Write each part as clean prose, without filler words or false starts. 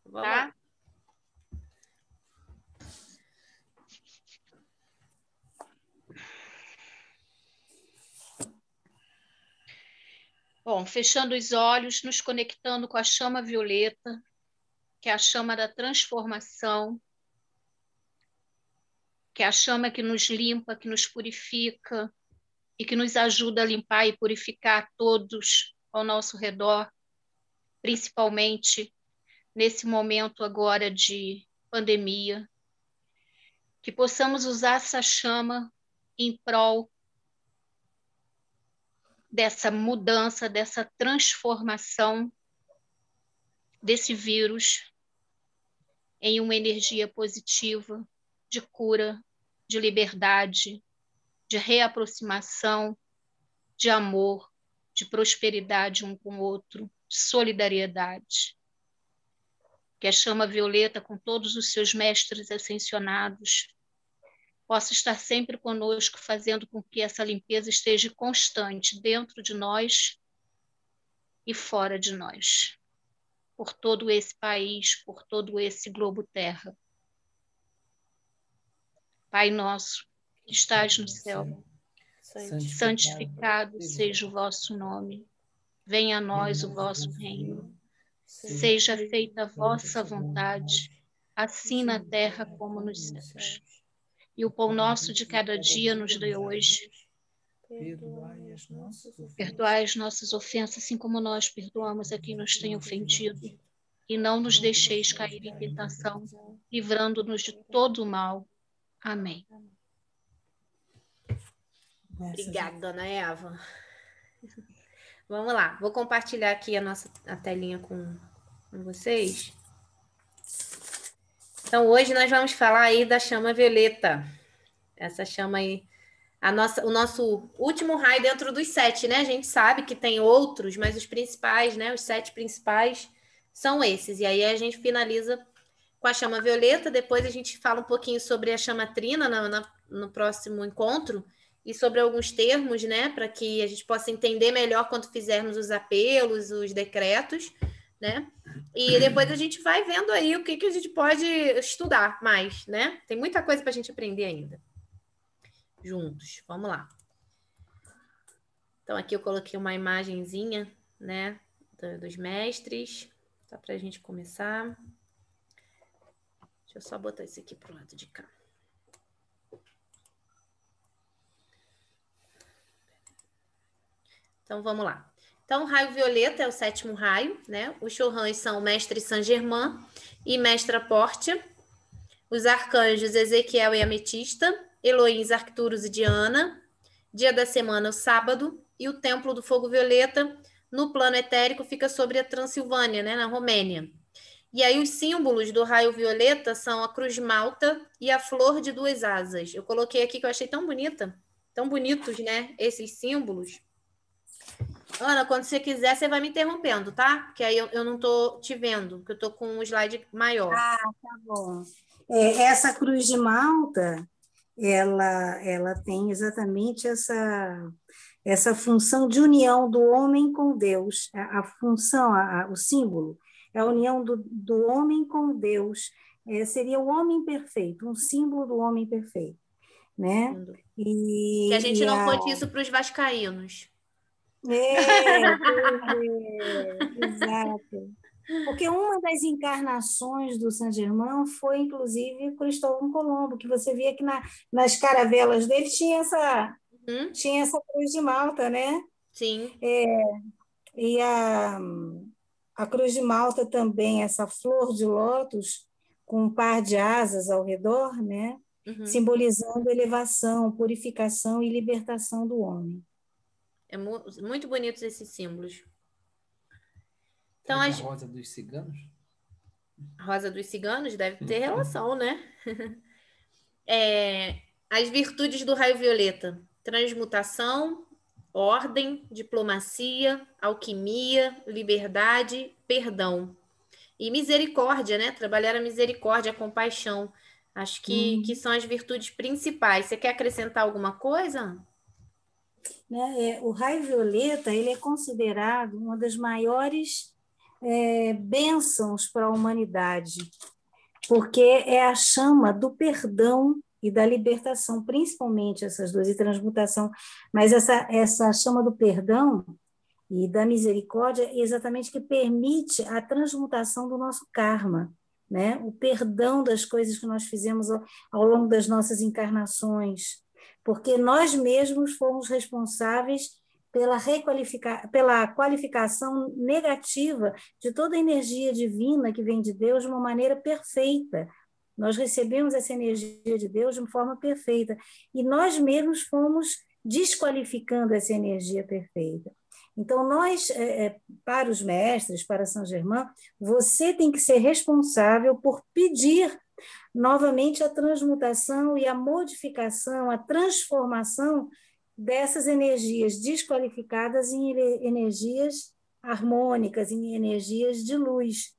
Vamos lá. Bom, fechando os olhos, nos conectando com a chama violeta, que é a chama da transformação, que é a chama que nos limpa, que nos purifica e que nos ajuda a limpar e purificar todos ao nosso redor, principalmente nesse momento agora de pandemia, que possamos usar essa chama em prol dessa mudança, dessa transformação desse vírus em uma energia positiva, de cura, de liberdade, de reaproximação, de amor, de prosperidade um com o outro, de solidariedade. Que a chama violeta, com todos os seus mestres ascensionados, possa estar sempre conosco, fazendo com que essa limpeza esteja constante dentro de nós e fora de nós, por todo esse país, por todo esse globo terra. Pai nosso, que estás no céu, santificado seja o vosso nome. Venha a nós o vosso reino. Seja feita a vossa vontade, assim na terra como nos céus. E o pão nosso de cada dia nos dê hoje. Perdoai as nossas ofensas, assim como nós perdoamos a quem nos tem ofendido. E não nos deixeis cair em tentação, livrando-nos de todo o mal. Amém. Obrigada, dona Eva. Vamos lá, vou compartilhar aqui a telinha com vocês. Então, hoje nós vamos falar aí da chama violeta. Essa chama aí, o nosso último raio dentro dos 7, né? A gente sabe que tem outros, mas os principais, né? Os 7 principais são esses. E aí a gente finaliza com a chama violeta. Depois a gente fala um pouquinho sobre a chama trina no próximo encontro e sobre alguns termos, né? Para que a gente possa entender melhor quando fizermos os apelos, os decretos, né? E depois a gente vai vendo aí o que a gente pode estudar mais, né? Tem muita coisa para a gente aprender ainda. Juntos, vamos lá. Então, aqui eu coloquei uma imagenzinha, né? Dos mestres, só para a gente começar. Deixa eu só botar isso aqui para o lado de cá. Então, vamos lá. Então, o raio violeta é o 7º raio, né? Os Chohans são o mestre Saint-Germain e mestra Pórtia. Os arcanjos Ezequiel e Ametista, Elohim, Arcturus e Diana. Dia da semana, o sábado. E o templo do fogo violeta, no plano etérico, fica sobre a Transilvânia, né? Na Romênia. E aí, os símbolos do raio violeta são a cruz malta e a flor de 2 asas. Eu coloquei aqui que eu achei tão bonita, tão bonitos, né? Esses símbolos. Ana, quando você quiser, você vai me interrompendo, tá? Porque aí eu não tô te vendo, porque eu tô com um slide maior. Ah, tá bom. Essa cruz de Malta, ela tem exatamente essa função de união do homem com Deus. A função, o símbolo, é a união do homem com Deus. Seria o homem perfeito, um símbolo do homem perfeito, né? Que a gente não conte isso para os vascaínos. Exato. Porque uma das encarnações do Saint-Germain foi, inclusive, Cristóvão Colombo, que você via que nas caravelas dele tinha essa cruz de Malta, né? Sim. E a cruz de Malta também, essa flor de lótus com um par de asas ao redor, né? Simbolizando elevação, purificação e libertação do homem. É muito bonitos esses símbolos. Então, a rosa dos ciganos? A rosa dos ciganos deve ter relação, né? As virtudes do raio violeta: transmutação, ordem, diplomacia, alquimia, liberdade, perdão. E misericórdia, né? Trabalhar a misericórdia, a compaixão. Acho que são as virtudes principais. Você quer acrescentar alguma coisa? O raio violeta ele é considerado uma das maiores bênçãos para a humanidade, porque é a chama do perdão e da libertação, principalmente essas duas, e transmutação, mas essa chama do perdão e da misericórdia é exatamente que permite a transmutação do nosso karma, né? O perdão das coisas que nós fizemos ao longo das nossas encarnações, porque nós mesmos fomos responsáveis pela qualificação negativa de toda a energia divina que vem de Deus de uma maneira perfeita. Nós recebemos essa energia de Deus de uma forma perfeita, e nós mesmos fomos desqualificando essa energia perfeita. Então, nós, para os mestres, para Saint Germain, você tem que ser responsável por pedir novamente a transmutação e a modificação, a transformação dessas energias desqualificadas em energias harmônicas, em energias de luz.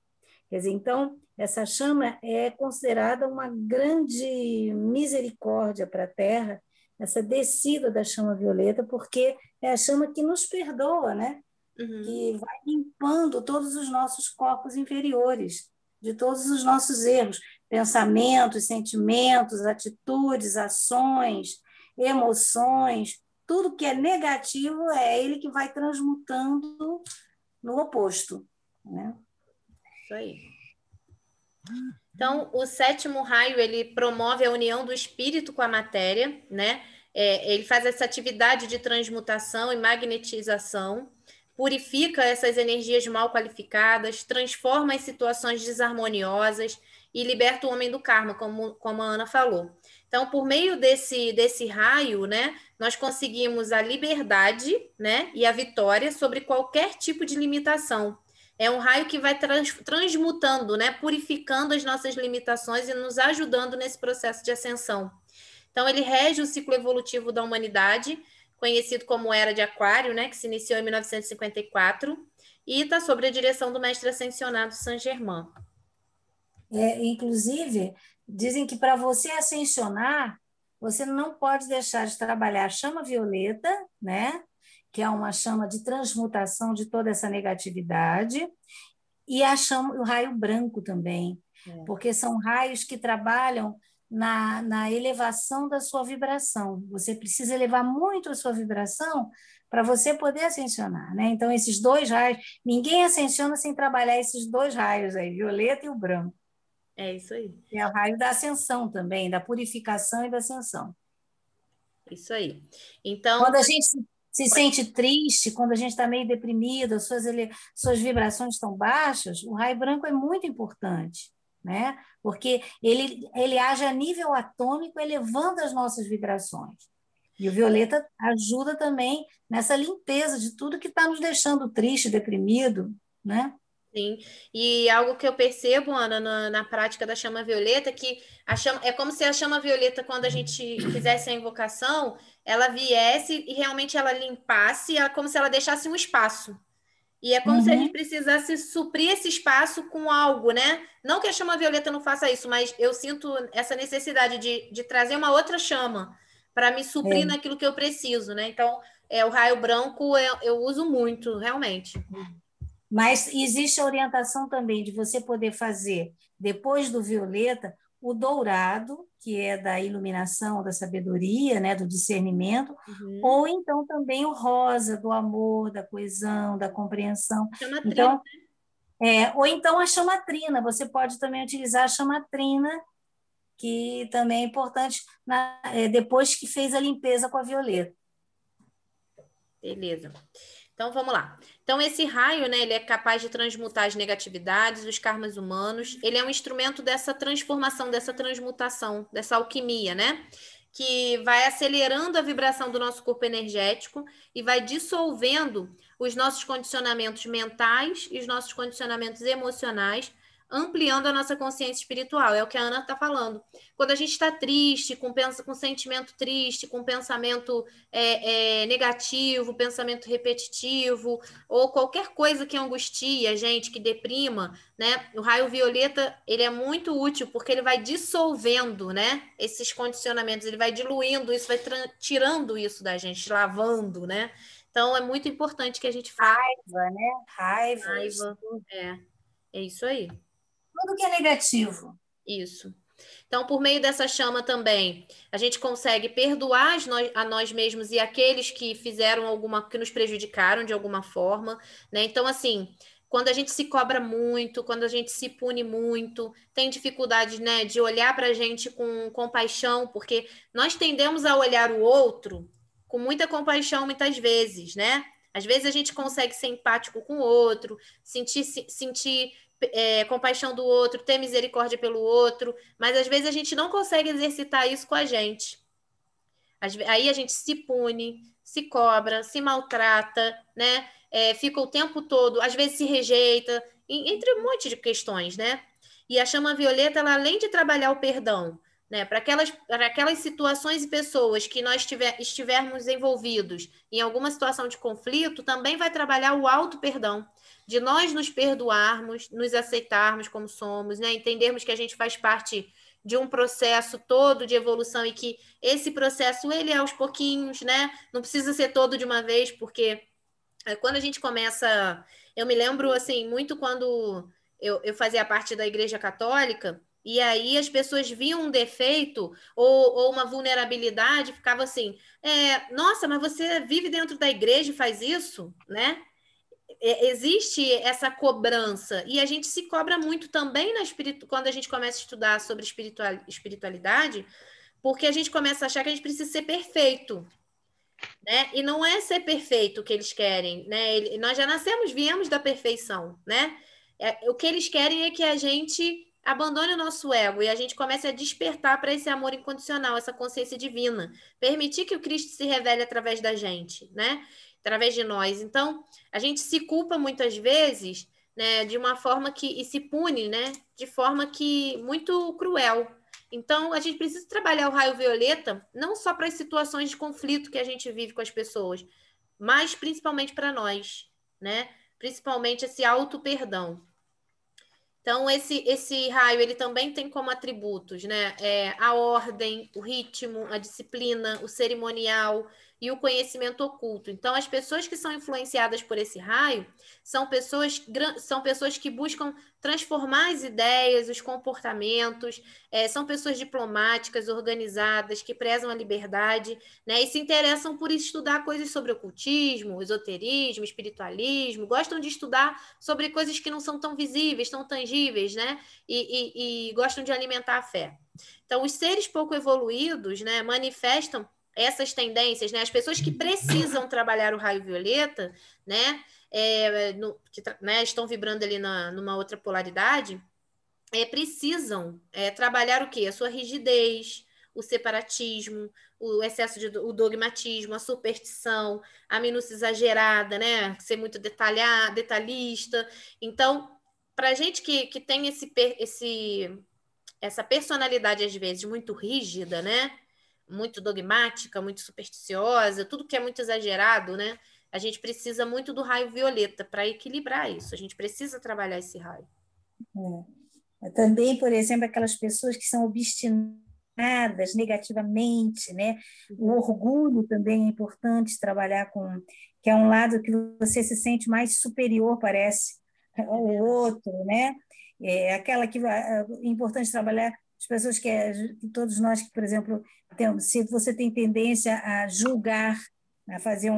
Quer dizer, então, essa chama é considerada uma grande misericórdia para a Terra, essa descida da chama violeta, porque é a chama que nos perdoa, né? Uhum. Que vai limpando todos os nossos corpos inferiores, de todos os nossos erros, pensamentos, sentimentos, atitudes, ações, emoções, tudo que é negativo é ele que vai transmutando no oposto, né? Isso aí. Então, o 7º raio, ele promove a união do espírito com a matéria, né? Ele faz essa atividade de transmutação e magnetização, purifica essas energias mal qualificadas, transforma as situações desarmoniosas e liberta o homem do karma, como a Ana falou. Então, por meio desse raio, né, nós conseguimos a liberdade, né, e a vitória sobre qualquer tipo de limitação. É um raio que vai transmutando, né, purificando as nossas limitações e nos ajudando nesse processo de ascensão. Então, ele rege o ciclo evolutivo da humanidade, conhecido como Era de Aquário, né, que se iniciou em 1954, e está sob a direção do mestre ascensionado Saint Germain. Inclusive, dizem que para você ascensionar, você não pode deixar de trabalhar a chama violeta, né? Que é uma chama de transmutação de toda essa negatividade, e o raio branco também, porque são raios que trabalham na elevação da sua vibração. Você precisa elevar muito a sua vibração para você poder ascensionar, né? Então, esses dois raios, ninguém ascensiona sem trabalhar esses dois raios aí, violeta e o branco. É isso aí. É o raio da ascensão também, da purificação e da ascensão. Isso aí. Então, quando a gente se sente triste, quando a gente está meio deprimido, suas vibrações estão baixas, o raio branco é muito importante, né? Porque ele age a nível atômico, elevando as nossas vibrações. E o violeta ajuda também nessa limpeza de tudo que está nos deixando triste, deprimido, né? Sim, e algo que eu percebo, Ana, na prática da chama violeta, que é como se a chama violeta, quando a gente fizesse a invocação, ela viesse e realmente ela limpasse, como se ela deixasse um espaço. E é como se a gente precisasse suprir esse espaço com algo, né? Não que a chama violeta não faça isso, mas eu sinto essa necessidade de trazer uma outra chama para me suprir naquilo que eu preciso, né? Então, o raio branco eu uso muito, realmente. Mas existe a orientação também de você poder fazer, depois do violeta, o dourado, que é da iluminação, da sabedoria, né, do discernimento, ou então também o rosa, do amor, da coesão, da compreensão. Então, ou então a chamatrina, você pode também utilizar a chamatrina, que também é importante depois que fez a limpeza com a violeta. Beleza. Então, vamos lá. Então, esse raio, né, ele é capaz de transmutar as negatividades, os karmas humanos. Ele é um instrumento dessa transformação, dessa transmutação, dessa alquimia, né? Que vai acelerando a vibração do nosso corpo energético e vai dissolvendo os nossos condicionamentos mentais e os nossos condicionamentos emocionais, ampliando a nossa consciência espiritual. É o que a Ana está falando. Quando a gente está triste, com sentimento triste, com pensamento negativo, pensamento repetitivo, ou qualquer coisa que angustia a gente, que deprima, né? O raio violeta, ele é muito útil, porque ele vai dissolvendo, né, esses condicionamentos, ele vai diluindo isso, vai tirando isso da gente, lavando, né? Então, é muito importante que a gente fale. Raiva, né? Raiva. Raiva. É isso aí. Tudo que é negativo. Isso. Então, por meio dessa chama também, a gente consegue perdoar a nós mesmos e aqueles que fizeram que nos prejudicaram de alguma forma, né? Então, assim, quando a gente se cobra muito, quando a gente se pune muito, tem dificuldade, né, de olhar para a gente com compaixão, porque nós tendemos a olhar o outro com muita compaixão muitas vezes, né? Às vezes a gente consegue ser empático com o outro, sentir compaixão do outro, ter misericórdia pelo outro, mas às vezes a gente não consegue exercitar isso com a gente. Aí a gente se pune, se cobra, se maltrata, né? Fica o tempo todo, às vezes se rejeita, entre um monte de questões, né? E a chama violeta, ela, além de trabalhar o perdão, né, para aquelas situações e pessoas que nós estivermos envolvidos em alguma situação de conflito, também vai trabalhar o auto-perdão, de nós nos perdoarmos, nos aceitarmos como somos, né, entendermos que a gente faz parte de um processo todo de evolução e que esse processo, ele é aos pouquinhos, né, não precisa ser todo de uma vez, porque quando a gente começa... Eu me lembro, assim, muito quando eu fazia parte da Igreja Católica, e aí as pessoas viam um defeito ou uma vulnerabilidade, ficava assim, nossa, mas você vive dentro da igreja e faz isso, né? Existe essa cobrança, e a gente se cobra muito também quando a gente começa a estudar sobre espiritualidade, porque a gente começa a achar que a gente precisa ser perfeito, né? E não é ser perfeito o que eles querem, né? Nós já viemos da perfeição, né? O que eles querem é que a gente abandone o nosso ego e a gente comece a despertar para esse amor incondicional, essa consciência divina, permitir que o Cristo se revele através da gente, né? Através de nós. Então, a gente se culpa muitas vezes, né, de uma forma e se pune, né, de forma muito cruel. Então, a gente precisa trabalhar o raio violeta não só para as situações de conflito que a gente vive com as pessoas, mas principalmente para nós, né? Principalmente esse auto-perdão. Então, esse raio, ele também tem como atributos, né? A ordem, o ritmo, a disciplina, o cerimonial e o conhecimento oculto. Então, as pessoas que são influenciadas por esse raio são pessoas que buscam transformar as ideias, os comportamentos, são pessoas diplomáticas, organizadas, que prezam a liberdade, né? E se interessam por estudar coisas sobre ocultismo, esoterismo, espiritualismo, gostam de estudar sobre coisas que não são tão visíveis, tão tangíveis, né? E gostam de alimentar a fé. Então, os seres pouco evoluídos, né, manifestam essas tendências, né? As pessoas que precisam trabalhar o raio violeta, né, estão vibrando ali numa outra polaridade, precisam trabalhar o quê? A sua rigidez, o separatismo, o excesso o dogmatismo, a superstição, a minúcia exagerada, né? Ser muito detalhista. Então, para a gente que tem essa personalidade, às vezes, muito rígida, né? Muito dogmática, muito supersticiosa, tudo que é muito exagerado, né? A gente precisa muito do raio violeta para equilibrar isso. A gente precisa trabalhar esse raio. Também, por exemplo, aquelas pessoas que são obstinadas negativamente, né? O orgulho também é importante trabalhar com, que é um lado que você se sente mais superior, parece, ao outro, né? Aquela que é importante trabalhar as pessoas que todos nós que, por exemplo, se você tem tendência a julgar, a fazer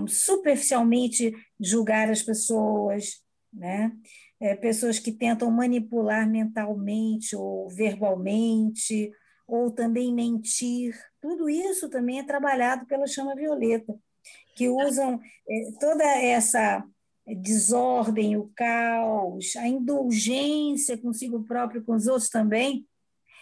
superficialmente julgar as pessoas, né? Pessoas que tentam manipular mentalmente ou verbalmente, ou também mentir. Tudo isso também é trabalhado pela chama violeta, que usam toda essa desordem, o caos, a indulgência consigo próprio, com os outros também,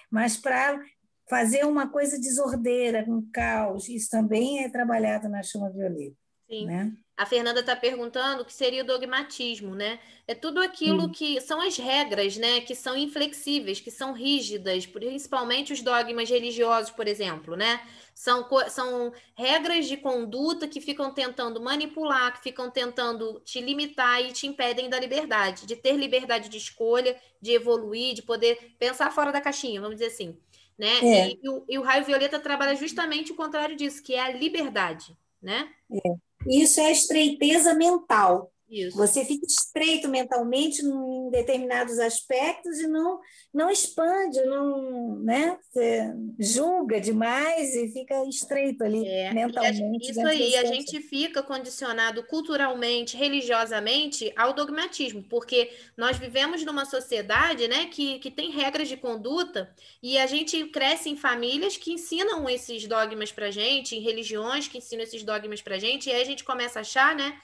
mas para fazer uma coisa desordeira, com caos. Isso também é trabalhado na chama violeta. Sim. Né? A Fernanda está perguntando o que seria o dogmatismo, né? É tudo aquilo que são as regras, né? Que são inflexíveis, que são rígidas, principalmente os dogmas religiosos, por exemplo, né? São regras de conduta que ficam tentando manipular, que ficam tentando te limitar e te impedem da liberdade, de ter liberdade de escolha, de evoluir, de poder pensar fora da caixinha, vamos dizer assim, né? E o raio violeta trabalha justamente o contrário disso, que é a liberdade. né? Isso é a estreiteza mental. Isso. Você fica estreito mentalmente em determinados aspectos e não expande, não, né? Você julga demais e fica estreito ali mentalmente Isso dentro da aí, a situação. gente fica condicionado culturalmente, religiosamente ao dogmatismo, porque nós vivemos numa sociedade, né, que tem regras de conduta e a gente cresce em famílias que ensinam esses dogmas pra gente, em religiões que ensinam esses dogmas pra gente, e aí a gente começa a achar, né,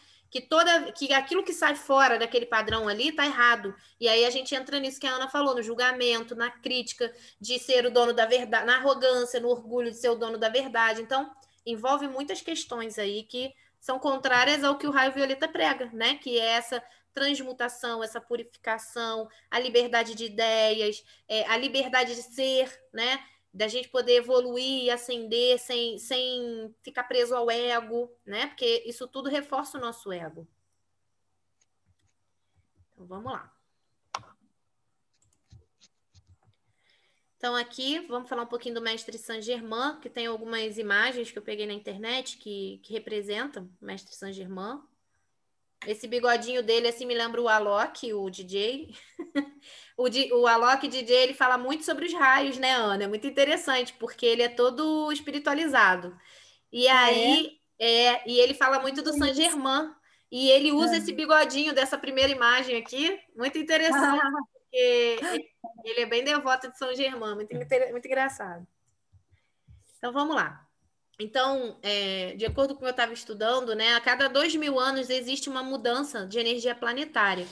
que aquilo que sai fora daquele padrão ali tá errado. E aí a gente entra nisso que a Ana falou, no julgamento, na crítica de ser o dono da verdade, na arrogância, no orgulho de ser o dono da verdade. Então, envolve muitas questões aí que são contrárias ao que o raio violeta prega, né? Que é essa transmutação, essa purificação, a liberdade de ideias, a liberdade de ser, né? Da gente poder evoluir e ascender sem ficar preso ao ego, né? Porque isso tudo reforça o nosso ego. Então, vamos lá. Então, aqui, vamos falar um pouquinho do mestre Saint-Germain, que tem algumas imagens que eu peguei na internet que representam o mestre Saint-Germain. Esse bigodinho dele, assim, me lembra o Alok, o DJ. O Alok DJ, ele fala muito sobre os raios, né, Ana? É muito interessante, porque ele é todo espiritualizado. E aí, e ele fala muito do Saint-Germain. E ele usa esse bigodinho dessa primeira imagem aqui, muito interessante, porque ele é bem devoto de São Germán, muito engraçado. Então, vamos lá. Então, de acordo com o que eu estava estudando, né, a cada 2.000 anos existe uma mudança de energia planetária.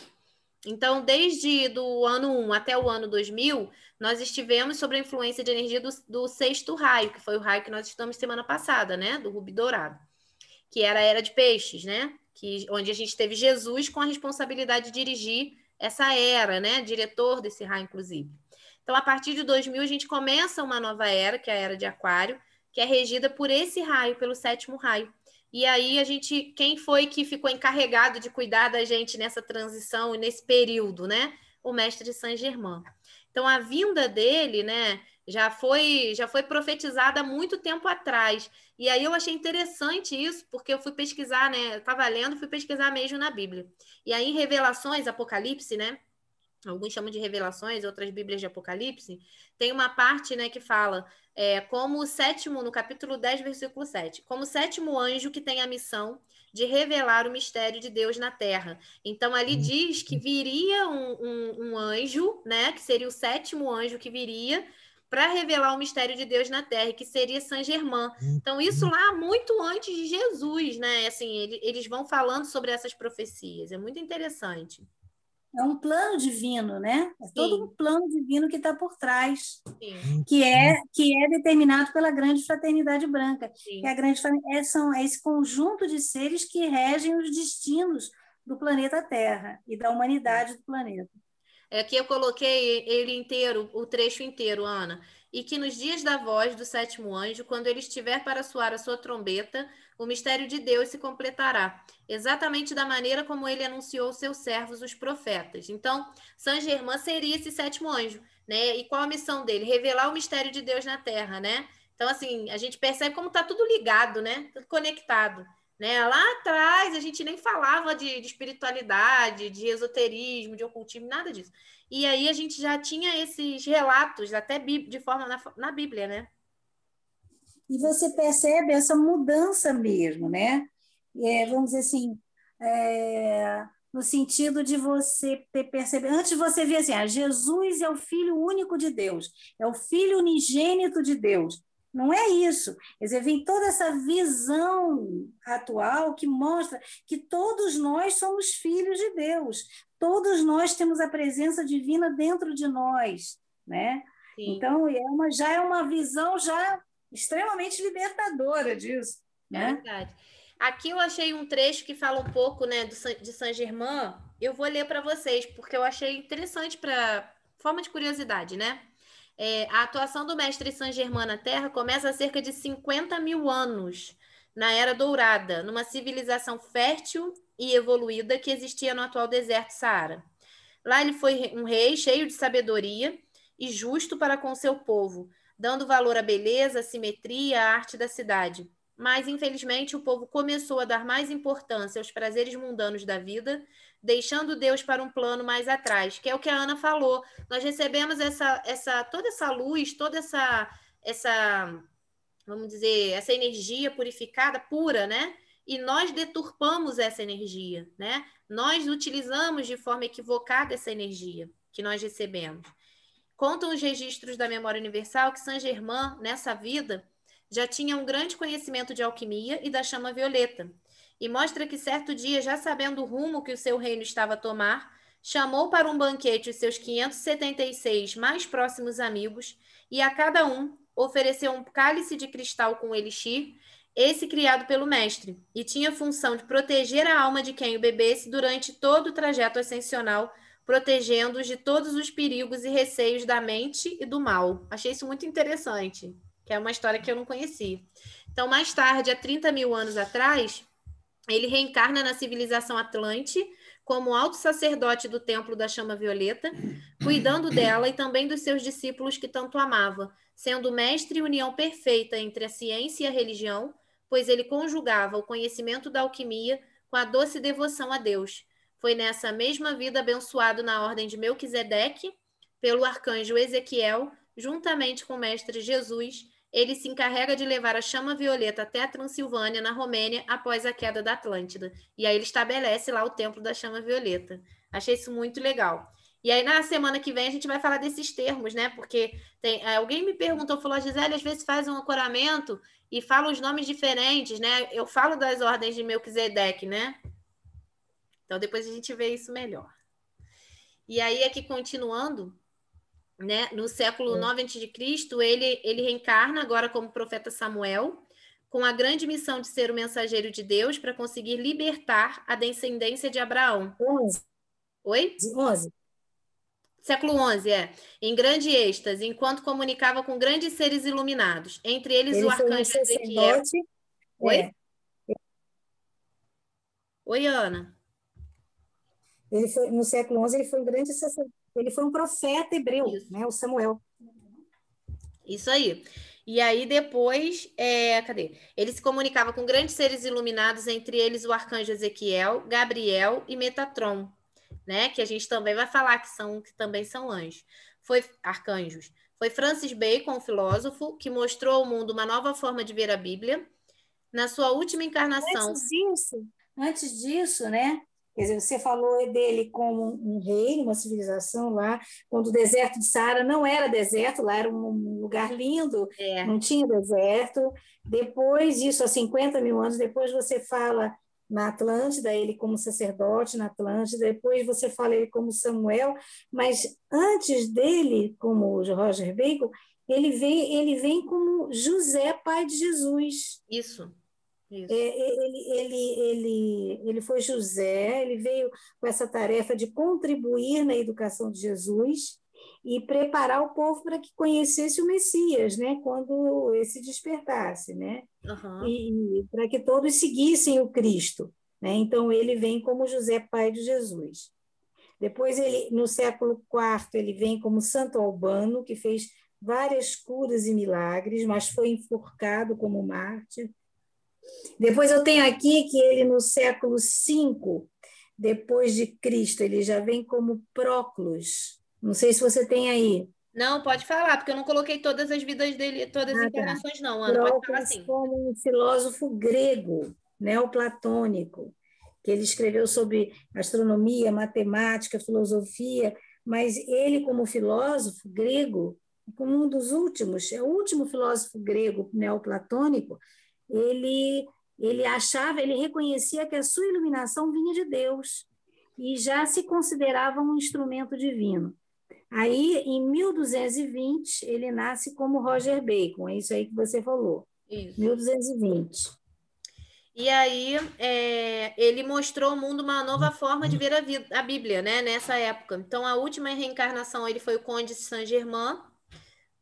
Então, desde do ano 1 até o ano 2000, nós estivemos sob a influência de energia do sexto raio, que foi o raio que nós estamos semana passada, né, do Rubi Dourado, que era a Era de Peixes, né, onde a gente teve Jesus com a responsabilidade de dirigir essa era, né, diretor desse raio, inclusive. Então, a partir de 2000, a gente começa uma nova era, que é a Era de Aquário, que é regida por esse raio, pelo sétimo raio. E aí, quem foi que ficou encarregado de cuidar da gente nessa transição e nesse período, né? O mestre Saint-Germain. Então, a vinda dele, né, já foi profetizada há muito tempo atrás. E aí eu achei interessante isso, porque eu fui pesquisar, né? Eu estava lendo, fui pesquisar mesmo na Bíblia. E aí, em Revelações, Apocalipse, né? Alguns chamam de Revelações, outras Bíblias de Apocalipse, tem uma parte, né, que fala como o sétimo, no capítulo 10, versículo 7, como o sétimo anjo que tem a missão de revelar o mistério de Deus na Terra. Então, ali diz que viria um anjo, né, que seria o sétimo anjo que viria para revelar o mistério de Deus na Terra, que seria Saint-Germain. Então, isso lá muito antes de Jesus, né? Assim, eles vão falando sobre essas profecias. É muito interessante. É um plano divino, né? É todo um plano divino que está por trás, Sim. que é determinado pela grande fraternidade branca. Sim. E a grande é esse conjunto de seres que regem os destinos do planeta Terra e da humanidade do planeta. Aqui eu coloquei ele inteiro, o trecho inteiro, Ana. E que nos dias da voz do sétimo anjo, quando ele estiver para soar a sua trombeta, o mistério de Deus se completará, exatamente da maneira como ele anunciou aos seus servos, os profetas. Então, Saint-Germain seria esse sétimo anjo, né? E qual a missão dele? Revelar o mistério de Deus na Terra, né? Então, assim, a gente percebe como está tudo ligado, né? Tudo conectado. Né? Lá atrás a gente nem falava de espiritualidade, de esoterismo, de ocultismo, nada disso. E aí a gente já tinha esses relatos, até de forma na Bíblia, né? E você percebe essa mudança mesmo, né? Vamos dizer assim, no sentido de você ter percebido. Antes você via assim, Jesus é o Filho único de Deus, é o Filho unigênito de Deus. Não é isso. Quer dizer, vem toda essa visão atual que mostra que todos nós somos filhos de Deus, todos nós temos a presença divina dentro de nós, né? Sim. Então, já é uma visão já extremamente libertadora disso, né? É verdade. Aqui eu achei um trecho que fala um pouco, né, de Saint-Germain. Eu vou ler para vocês, porque eu achei interessante para forma de curiosidade, né? A atuação do mestre Saint-Germain na Terra começa há cerca de 50.000 anos, na Era Dourada, numa civilização fértil e evoluída que existia no atual deserto Saara. Lá ele foi um rei cheio de sabedoria e justo para com seu povo, dando valor à beleza, à simetria, à arte da cidade. mas infelizmente o povo começou a dar mais importância aos prazeres mundanos da vida, deixando Deus para um plano mais atrás, que é o que a Ana falou. Nós recebemos toda essa luz, toda essa, vamos dizer, essa energia purificada, pura, né? E nós deturpamos essa energia, né? Nós utilizamos de forma equivocada essa energia que nós recebemos. Contam os registros da memória universal que Saint-Germain, nessa vida, já tinha um grande conhecimento de alquimia e da chama violeta. E mostra que certo dia, já sabendo o rumo que o seu reino estava a tomar, chamou para um banquete os seus 576 mais próximos amigos e a cada um ofereceu um cálice de cristal com elixir, esse criado pelo mestre, e tinha função de proteger a alma de quem o bebesse durante todo o trajeto ascensional, protegendo-os de todos os perigos e receios da mente e do mal. Achei isso muito interessante, que é uma história que eu não conhecia. Então, mais tarde, há 30 mil anos atrás, ele reencarna na civilização Atlante como alto sacerdote do templo da chama violeta, cuidando dela e também dos seus discípulos que tanto amava, sendo mestre e união perfeita entre a ciência e a religião, pois ele conjugava o conhecimento da alquimia com a doce devoção a Deus. Foi nessa mesma vida abençoado na ordem de Melquisedeque, pelo arcanjo Ezequiel, juntamente com o mestre Jesus. Ele se encarrega de levar a chama violeta até a Transilvânia, na Romênia, após a queda da Atlântida. E aí ele estabelece lá o templo da chama violeta. Achei isso muito legal. E aí, na semana que vem, a gente vai falar desses termos, né? Porque alguém me perguntou, falou, a Gisele às vezes faz um ancoramento e fala os nomes diferentes, né? Eu falo das ordens de Melquisedeque, né? Então, depois a gente vê isso melhor. E aí, aqui continuando, né? No século 9 a.C., ele reencarna agora como profeta Samuel, com a grande missão de ser o mensageiro de Deus para conseguir libertar a descendência de Abraão. 11. Oi? 11. Século XI, em grande êxtase, enquanto comunicava com grandes seres iluminados, entre eles Ele o foi um arcanjo Ezequiel. sacerdote. Oi? Oi, Ana. Ele foi, no século XI, ele foi um grande sacerdote. Ele foi um profeta hebreu, né? O Samuel. Isso aí. E aí depois, cadê? Ele se comunicava com grandes seres iluminados, entre eles o arcanjo Ezequiel, Gabriel e Metatron, né? Que a gente também vai falar que também são anjos. Arcanjos. Foi Francis Bacon, um filósofo, que mostrou ao mundo uma nova forma de ver a Bíblia. Na sua última encarnação. Antes disso, né? Quer dizer, você falou dele como um rei, uma civilização lá, quando o deserto de Saara não era deserto, lá era um lugar lindo, não tinha deserto. Depois disso, há 50 mil anos depois, você fala na Atlântida, ele como sacerdote na Atlântida, depois você fala ele como Samuel, mas antes dele, como Roger Bacon, ele vem como José, pai de Jesus. Isso. Ele foi José, ele veio com essa tarefa de contribuir na educação de Jesus e preparar o povo para que conhecesse o Messias, né, quando esse despertasse, né, e para que todos seguissem o Cristo, né. Então ele vem como José, pai de Jesus. Depois no século IV ele vem como Santo Albano, que fez várias curas e milagres, mas foi enforcado como mártir. Depois eu tenho aqui que ele, no século V, depois de Cristo, ele já vem como Próclus. Não sei se você tem aí. Não, pode falar, porque eu não coloquei todas as vidas dele, todas as encarnações, não, Ana. Pode falar assim. Como um filósofo grego, neoplatônico, que ele escreveu sobre astronomia, matemática, filosofia, mas ele, como filósofo grego, como um dos últimos, é o último filósofo grego neoplatônico, ele reconhecia que a sua iluminação vinha de Deus e já se considerava um instrumento divino. Aí, em 1220, ele nasce como Roger Bacon, é isso aí que você falou. Isso. 1220. E aí, ele mostrou ao mundo uma nova forma de ver a Bíblia, né, nessa época. Então, a última reencarnação ele foi o Conde de Saint-Germain,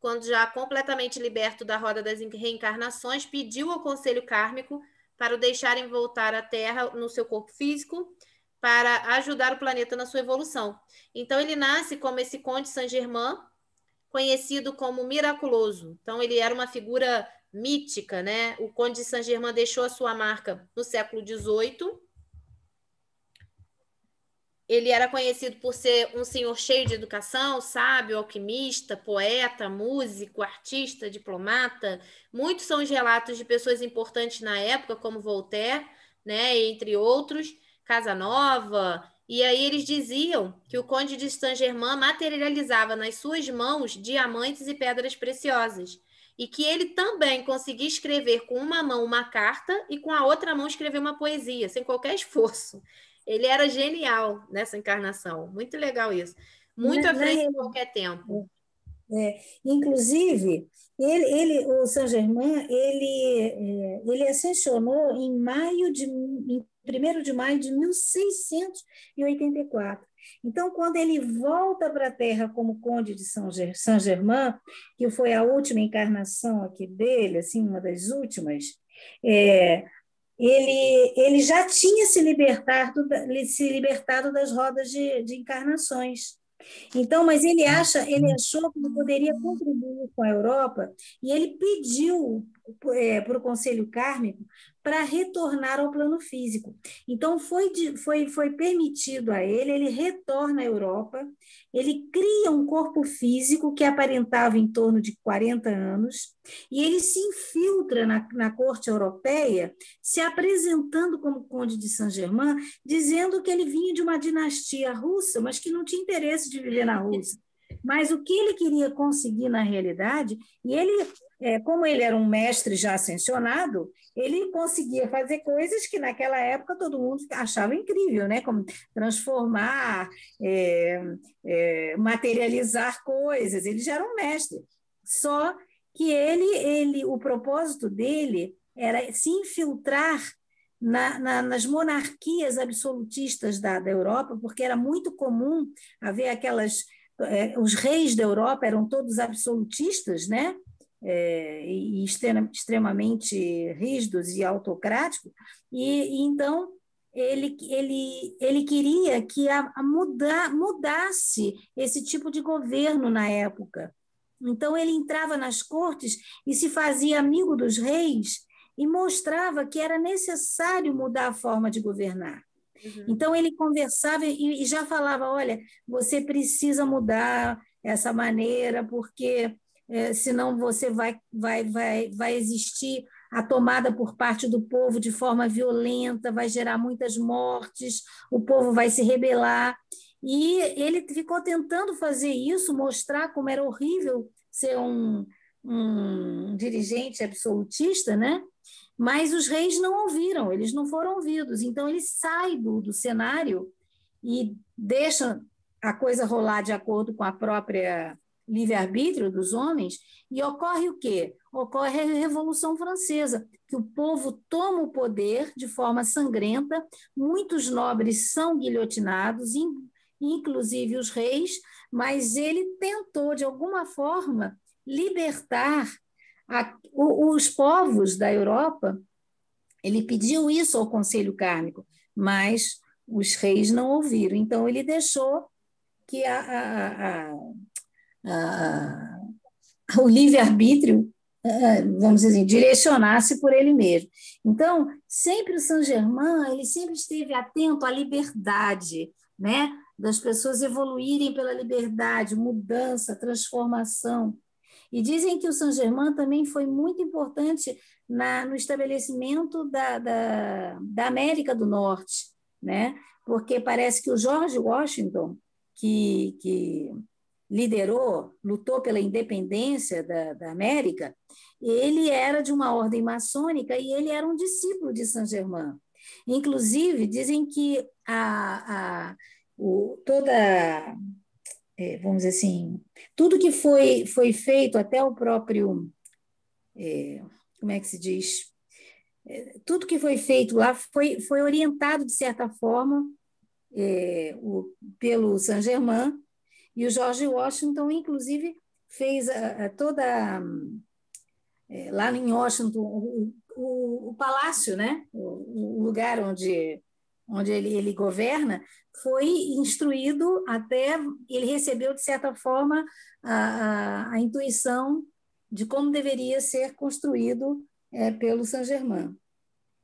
quando já completamente liberto da roda das reencarnações, pediu ao Conselho Kármico para o deixarem voltar à Terra no seu corpo físico para ajudar o planeta na sua evolução. Então, ele nasce como esse Conde Saint-Germain, conhecido como miraculoso. Então, ele era uma figura mítica, né? O Conde de Saint-Germain deixou a sua marca no século XVIII. Ele era conhecido por ser um senhor cheio de educação, sábio, alquimista, poeta, músico, artista, diplomata. Muitos são os relatos de pessoas importantes na época, como Voltaire, né, entre outros, Casanova. E aí eles diziam que o Conde de Saint-Germain materializava nas suas mãos diamantes e pedras preciosas. E que ele também conseguia escrever com uma mão uma carta e com a outra mão escrever uma poesia, sem qualquer esforço. Ele era genial nessa encarnação. Muito legal isso. Muito à frente de qualquer tempo. Inclusive, o Saint-Germain, ele ascensionou em 1º de maio de 1684. Então, quando ele volta para a Terra como Conde de Saint-Germain, que foi a última encarnação aqui dele, assim, uma das últimas, ele já tinha se libertado das rodas de encarnações. Então, mas ele achou que ele poderia contribuir com a Europa e ele pediu para o Conselho Kármico para retornar ao plano físico. Então, foi permitido a ele retorna à Europa, ele cria um corpo físico que aparentava em torno de 40 anos e ele se infiltra na corte europeia, se apresentando como Conde de Saint-Germain, dizendo que ele vinha de uma dinastia russa, mas que não tinha interesse de viver na Rússia. Mas o que ele queria conseguir na realidade, e ele, como ele era um mestre já ascensionado, ele conseguia fazer coisas que naquela época todo mundo achava incrível, né? Como transformar, materializar coisas. Ele já era um mestre. Só que o propósito dele era se infiltrar nas monarquias absolutistas da Europa, porque era muito comum haver os reis da Europa eram todos absolutistas, né? E extremamente rígidos e autocráticos, e então ele queria que mudasse esse tipo de governo na época. Então ele entrava nas cortes e se fazia amigo dos reis e mostrava que era necessário mudar a forma de governar. Uhum. Então ele conversava e já falava, olha, você precisa mudar essa maneira, porque senão você vai existir a tomada por parte do povo de forma violenta, vai gerar muitas mortes, o povo vai se rebelar. E ele ficou tentando fazer isso, mostrar como era horrível ser um dirigente absolutista, né? Mas os reis não ouviram, eles não foram ouvidos. Então, ele sai do cenário e deixa a coisa rolar de acordo com a própria livre-arbítrio dos homens, e ocorre o quê? Ocorre a Revolução Francesa, que o povo toma o poder de forma sangrenta, muitos nobres são guilhotinados, inclusive os reis, mas ele tentou, de alguma forma, libertar os povos da Europa. Ele pediu isso ao Conselho Kármico, mas os reis não ouviram. Então, ele deixou que o livre-arbítrio, vamos dizer assim, direcionasse por ele mesmo. Então, sempre o Saint-Germain, ele sempre esteve atento à liberdade, né? Das pessoas evoluírem pela liberdade, mudança, transformação. E dizem que o Saint-Germain também foi muito importante no estabelecimento da América do Norte, né? Porque parece que o George Washington, que lutou pela independência da América, ele era de uma ordem maçônica e ele era um discípulo de Saint-Germain. Inclusive, dizem que vamos dizer assim, tudo que foi feito, até o próprio, como é que se diz? Tudo que foi feito lá foi orientado, de certa forma, pelo Saint-Germain, e o George Washington, inclusive, fez lá em Washington, o palácio, né? O lugar onde ele governa, foi instruído até, ele recebeu, de certa forma, a intuição de como deveria ser construído pelo Saint-Germain.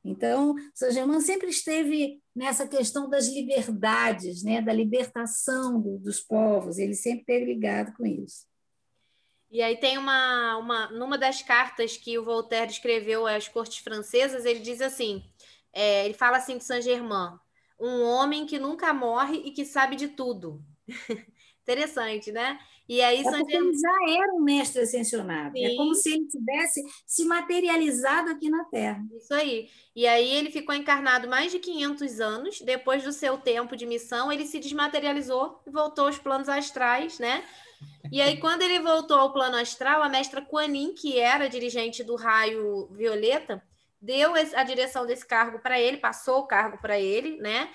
Então, Saint-Germain sempre esteve nessa questão das liberdades, né, da libertação dos povos, ele sempre esteve ligado com isso. E aí tem numa das cartas que o Voltaire escreveu às cortes francesas, ele diz assim, ele fala assim de Saint-Germain, um homem que nunca morre e que sabe de tudo. Interessante, né? E aí porque ele já era um mestre ascensionado. Sim. É como se ele tivesse se materializado aqui na Terra. Isso aí. E aí ele ficou encarnado mais de 500 anos. Depois do seu tempo de missão, ele se desmaterializou e voltou aos planos astrais, né? E aí, quando ele voltou ao plano astral, a mestra Kuan Yin, que era dirigente do raio violeta, deu a direção desse cargo para ele, passou o cargo para ele, né?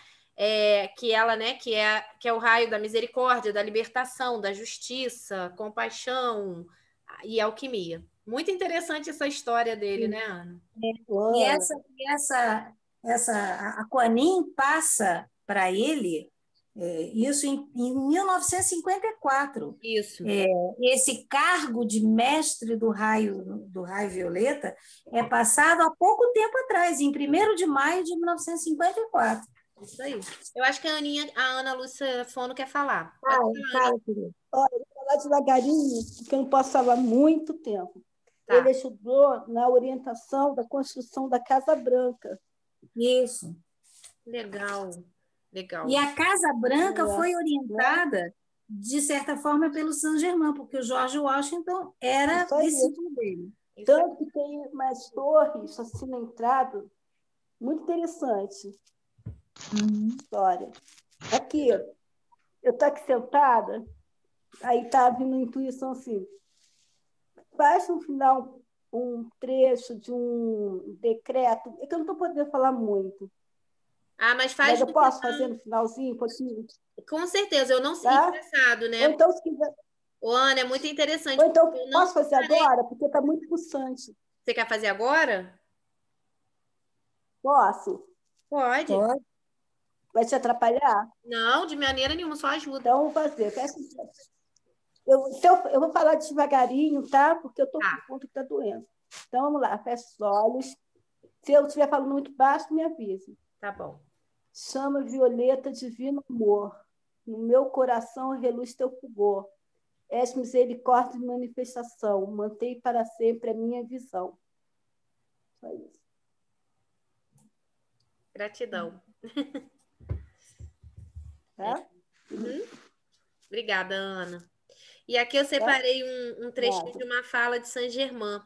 Que ela, né, que é o raio da misericórdia, da libertação, da justiça, compaixão e alquimia. Muito interessante essa história dele, né, Ana? E a Kuan Yin passa para ele isso em 1954. Isso. Esse cargo de mestre do raio violeta é passado há pouco tempo atrás, em 1º de maio de 1954. Isso aí. Eu acho que a Ana Lúcia Fono quer falar. Fala, querida. Olha, eu vou falar devagarinho, porque eu não posso falar muito tempo. Tá. Ele ajudou na orientação da construção da Casa Branca. Isso. Legal. E a Casa Branca foi orientada, de certa forma, pelo Saint-Germain, porque o George Washington era discípulo dele. Tanto que tem umas torres assim na entrada, muito interessante. História. Aqui, eu estou aqui sentada, aí está vindo uma intuição assim. Faz no final um trecho de um decreto, é que eu não estou podendo falar muito. Mas faz. Mas eu posso fazer no finalzinho, pouquinho? Com certeza, eu não sei. Engraçado, né? Ou então, se quiser. Ana, é muito interessante. Ou então, posso fazer agora? Porque está muito pulsante. Você quer fazer agora? Posso? Pode. Vai te atrapalhar? Não, de maneira nenhuma, só ajuda. Então, vou fazer. Eu vou falar devagarinho, tá? Porque eu estou com o ponto que está doendo. Então, vamos lá. Fecha os olhos. Se eu estiver falando muito baixo, me avise. Tá bom. Chama violeta, divino amor. No meu coração reluz teu fulgor. És misericórdia e manifestação. Mantém para sempre a minha visão. Só isso. Gratidão. Tá? Obrigada, Ana. E aqui eu separei um trechinho de uma fala de Saint-Germain,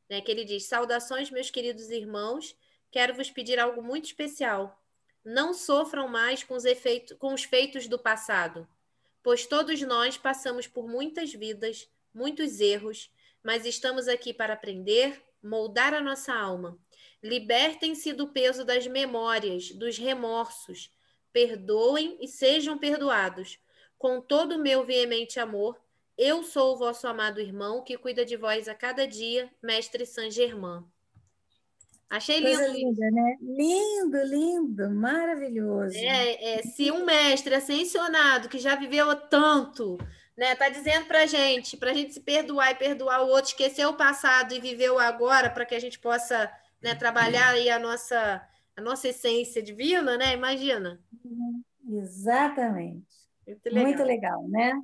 né, que ele diz: saudações, meus queridos irmãos, quero vos pedir algo muito especial. Não sofram mais com os feitos do passado, pois todos nós passamos por muitas vidas, muitos erros, mas estamos aqui para aprender, moldar a nossa alma. Libertem-se do peso das memórias, dos remorsos. Perdoem e sejam perdoados. Com todo o meu veemente amor, eu sou o vosso amado irmão que cuida de vós a cada dia, mestre Saint-Germain. Achei lindo. Coisa linda, né? Lindo, lindo, maravilhoso. Se um mestre ascensionado que já viveu tanto, né, tá dizendo pra gente se perdoar e perdoar o outro, esquecer o passado e viver o agora, para que a gente possa, né, trabalhar aí a nossa essência divina, né? Imagina. Exatamente. Muito legal, né?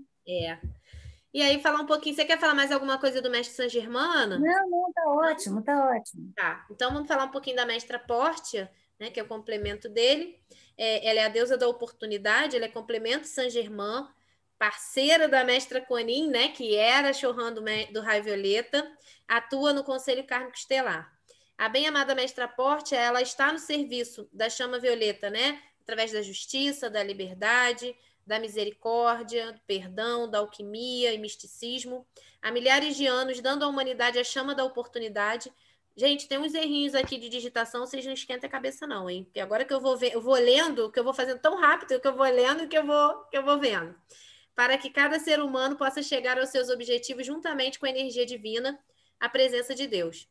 E aí, falar um pouquinho. Você quer falar mais alguma coisa do mestre Saint-Germain? Não, tá ótimo, tá ótimo. Tá, então vamos falar um pouquinho da mestra Portia, né, que é o complemento dele. Ela é a deusa da oportunidade, ela é complemento Saint-Germain, parceira da mestra Kuan Yin, né, que era Chohan do Raio Violeta, atua no Conselho Kármico Estelar. A bem-amada mestra Portia, ela está no serviço da chama violeta, né, através da justiça, da liberdade, da misericórdia, do perdão, da alquimia e misticismo, há milhares de anos, dando à humanidade a chama da oportunidade. Gente, tem uns errinhos aqui de digitação, vocês não esquentem a cabeça não, hein? Porque agora que eu vou lendo, que eu vou fazendo tão rápido, que eu vou lendo e que eu vou vendo. Para que cada ser humano possa chegar aos seus objetivos juntamente com a energia divina, a presença de Deus.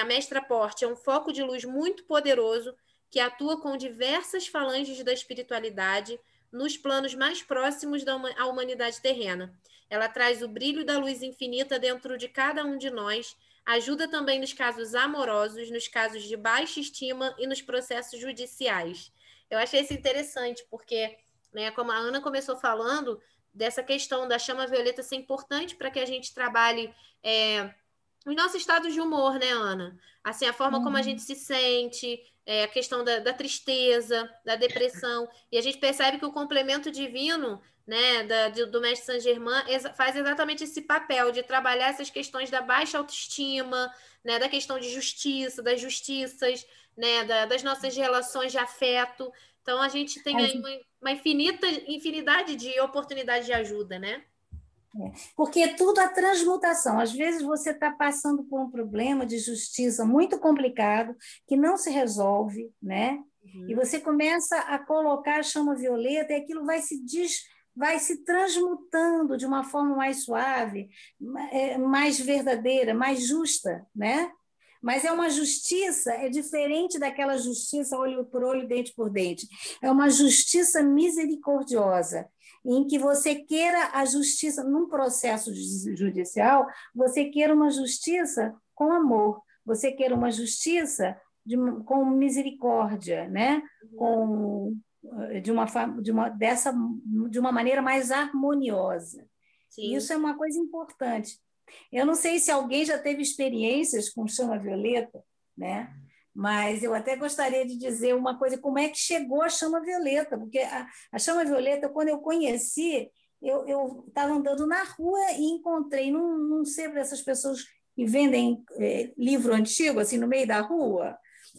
A mestra Portia é um foco de luz muito poderoso que atua com diversas falanges da espiritualidade, nos planos mais próximos à humanidade terrena. Ela traz o brilho da luz infinita dentro de cada um de nós, ajuda também nos casos amorosos, nos casos de baixa estima e nos processos judiciais. Eu achei isso interessante, porque, né, como a Ana começou falando, dessa questão da chama violeta ser importante para que a gente trabalhe os nossos estados de humor, né, Ana? Assim, a forma como a gente se sente, a questão da tristeza, da depressão. E a gente percebe que o complemento divino, né, do Mestre Saint Germain faz exatamente esse papel de trabalhar essas questões da baixa autoestima, né, da questão de justiça, das justiças, né, das nossas relações de afeto. Então, a gente tem aí uma infinidade de oportunidades de ajuda, né? Porque tudo é transmutação. Às vezes você está passando por um problema de justiça muito complicado, que não se resolve, né? E você começa a colocar a chama violeta e aquilo vai se transmutando de uma forma mais suave, mais verdadeira, mais justa, né? Mas é uma justiça, é diferente daquela justiça olho por olho, dente por dente. É uma justiça misericordiosa, em que você queira a justiça, num processo judicial, você queira uma justiça com amor, você queira uma justiça com misericórdia, né? De uma maneira mais harmoniosa. Sim. Isso é uma coisa importante. Eu não sei se alguém já teve experiências com chama violeta, né? Mas eu até gostaria de dizer uma coisa, como é que chegou a chama violeta, porque a chama violeta, quando eu conheci, eu estava andando na rua e encontrei, não sei para essas pessoas que vendem livro antigo, assim, no meio da rua,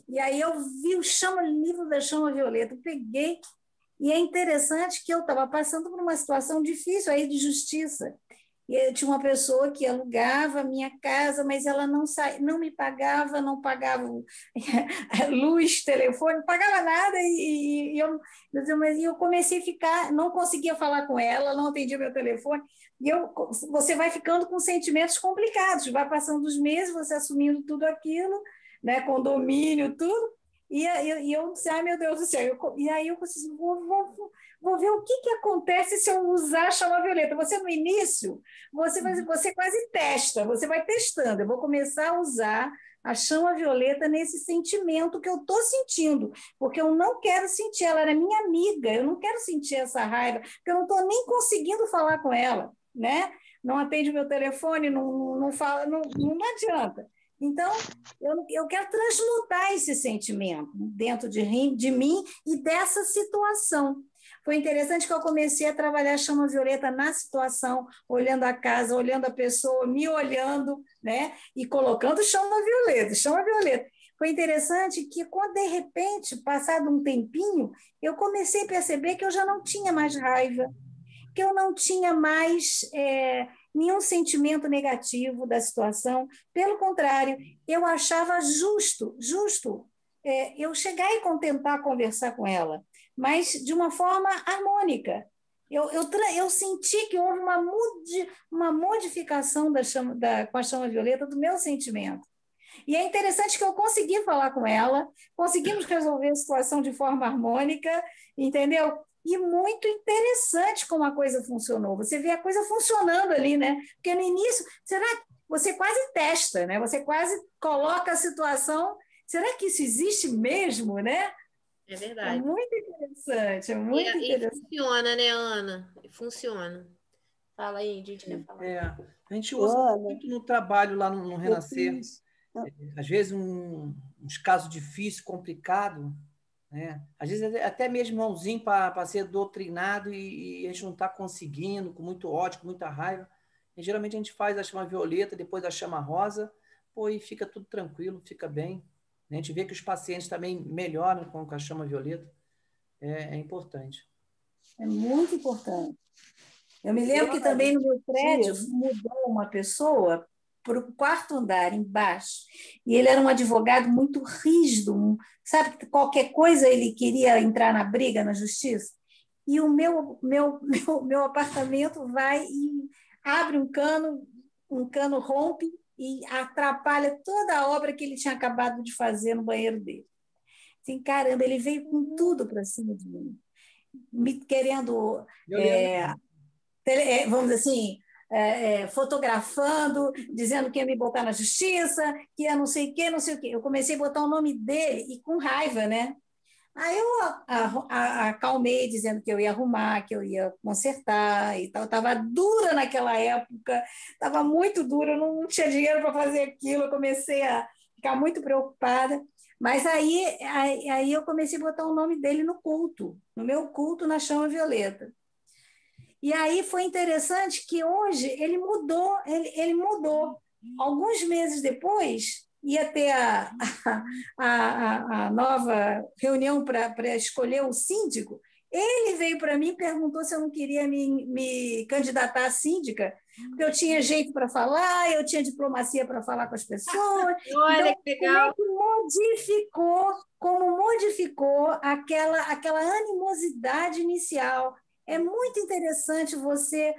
e aí eu vi o livro da chama violeta, eu peguei, e é interessante que eu estava passando por uma situação difícil aí de justiça. Eu tinha uma pessoa que alugava a minha casa, mas ela não me pagava, não pagava luz, telefone, não pagava nada, e eu comecei a ficar, não conseguia falar com ela, não atendia meu telefone, e você vai ficando com sentimentos complicados, vai passando os meses, você assumindo tudo aquilo, né, condomínio, tudo, e eu disse, ai meu Deus do céu, e aí eu disse, vou ver o que acontece se eu usar a chama violeta. Você, no início, você quase testa, você vai testando. Eu vou começar a usar a chama violeta nesse sentimento que eu estou sentindo, porque eu não quero sentir, ela era minha amiga, eu não quero sentir essa raiva, porque eu não estou nem conseguindo falar com ela, né? Não atende o meu telefone, não fala, não adianta. Então, eu quero transmutar esse sentimento dentro de mim e dessa situação. Foi interessante que eu comecei a trabalhar a chama violeta na situação, olhando a casa, olhando a pessoa, me olhando, né? E colocando chama violeta, chama violeta. Foi interessante que, quando, de repente, passado um tempinho, eu comecei a perceber que eu já não tinha mais raiva, que eu não tinha mais nenhum sentimento negativo da situação. Pelo contrário, eu achava justo eu chegar e tentar conversar com ela, mas de uma forma harmônica. Eu senti que houve uma modificação com a chama violeta do meu sentimento. E é interessante que eu consegui falar com ela, conseguimos resolver a situação de forma harmônica, entendeu? E muito interessante como a coisa funcionou. Você vê a coisa funcionando ali, né? Porque no início, será que você quase testa, né? Você quase coloca a situação. Será que isso existe mesmo, né? É verdade. É muito interessante, é muito interessante. E funciona, né, Ana? Funciona. Fala aí, a gente quer falar. A gente usa muito no trabalho lá no Renascer. Às vezes, uns casos difíceis, complicados, né? Às vezes, até mesmo irmãozinho para ser doutrinado e a gente não está conseguindo, com muito ódio, com muita raiva. E, geralmente, a gente faz a chama violeta, depois a chama rosa, e fica tudo tranquilo, fica bem. A gente vê que os pacientes também melhoram com a chama violeta. É importante. É muito importante. Eu me lembro que também no meu prédio mudou uma pessoa para o quarto andar, embaixo, e ele era um advogado muito rígido, sabe, que qualquer coisa ele queria entrar na briga, na justiça, e o meu apartamento vai e abre um cano rompe e atrapalha toda a obra que ele tinha acabado de fazer no banheiro dele. Assim, caramba, ele veio com tudo para cima de mim. me querendo, Eu vamos dizer assim, fotografando, dizendo que ia me botar na justiça, que ia não sei o quê, não sei o quê. Eu comecei a botar o nome dele e com raiva, né? Aí eu acalmei, dizendo que eu ia arrumar, que eu ia consertar e tal. Estava dura naquela época, estava muito dura, eu não tinha dinheiro para fazer aquilo, eu comecei a ficar muito preocupada. Mas aí eu comecei a botar o nome dele no culto, no meu culto na Chama Violeta. E aí foi interessante que hoje ele mudou, ele mudou. Alguns meses depois, ia ter a nova reunião para escolher o síndico. Ele veio para mim e perguntou se eu não queria me candidatar a síndica, porque eu tinha jeito para falar, eu tinha diplomacia para falar com as pessoas. Olha, então, que legal. como modificou aquela animosidade inicial. É muito interessante você...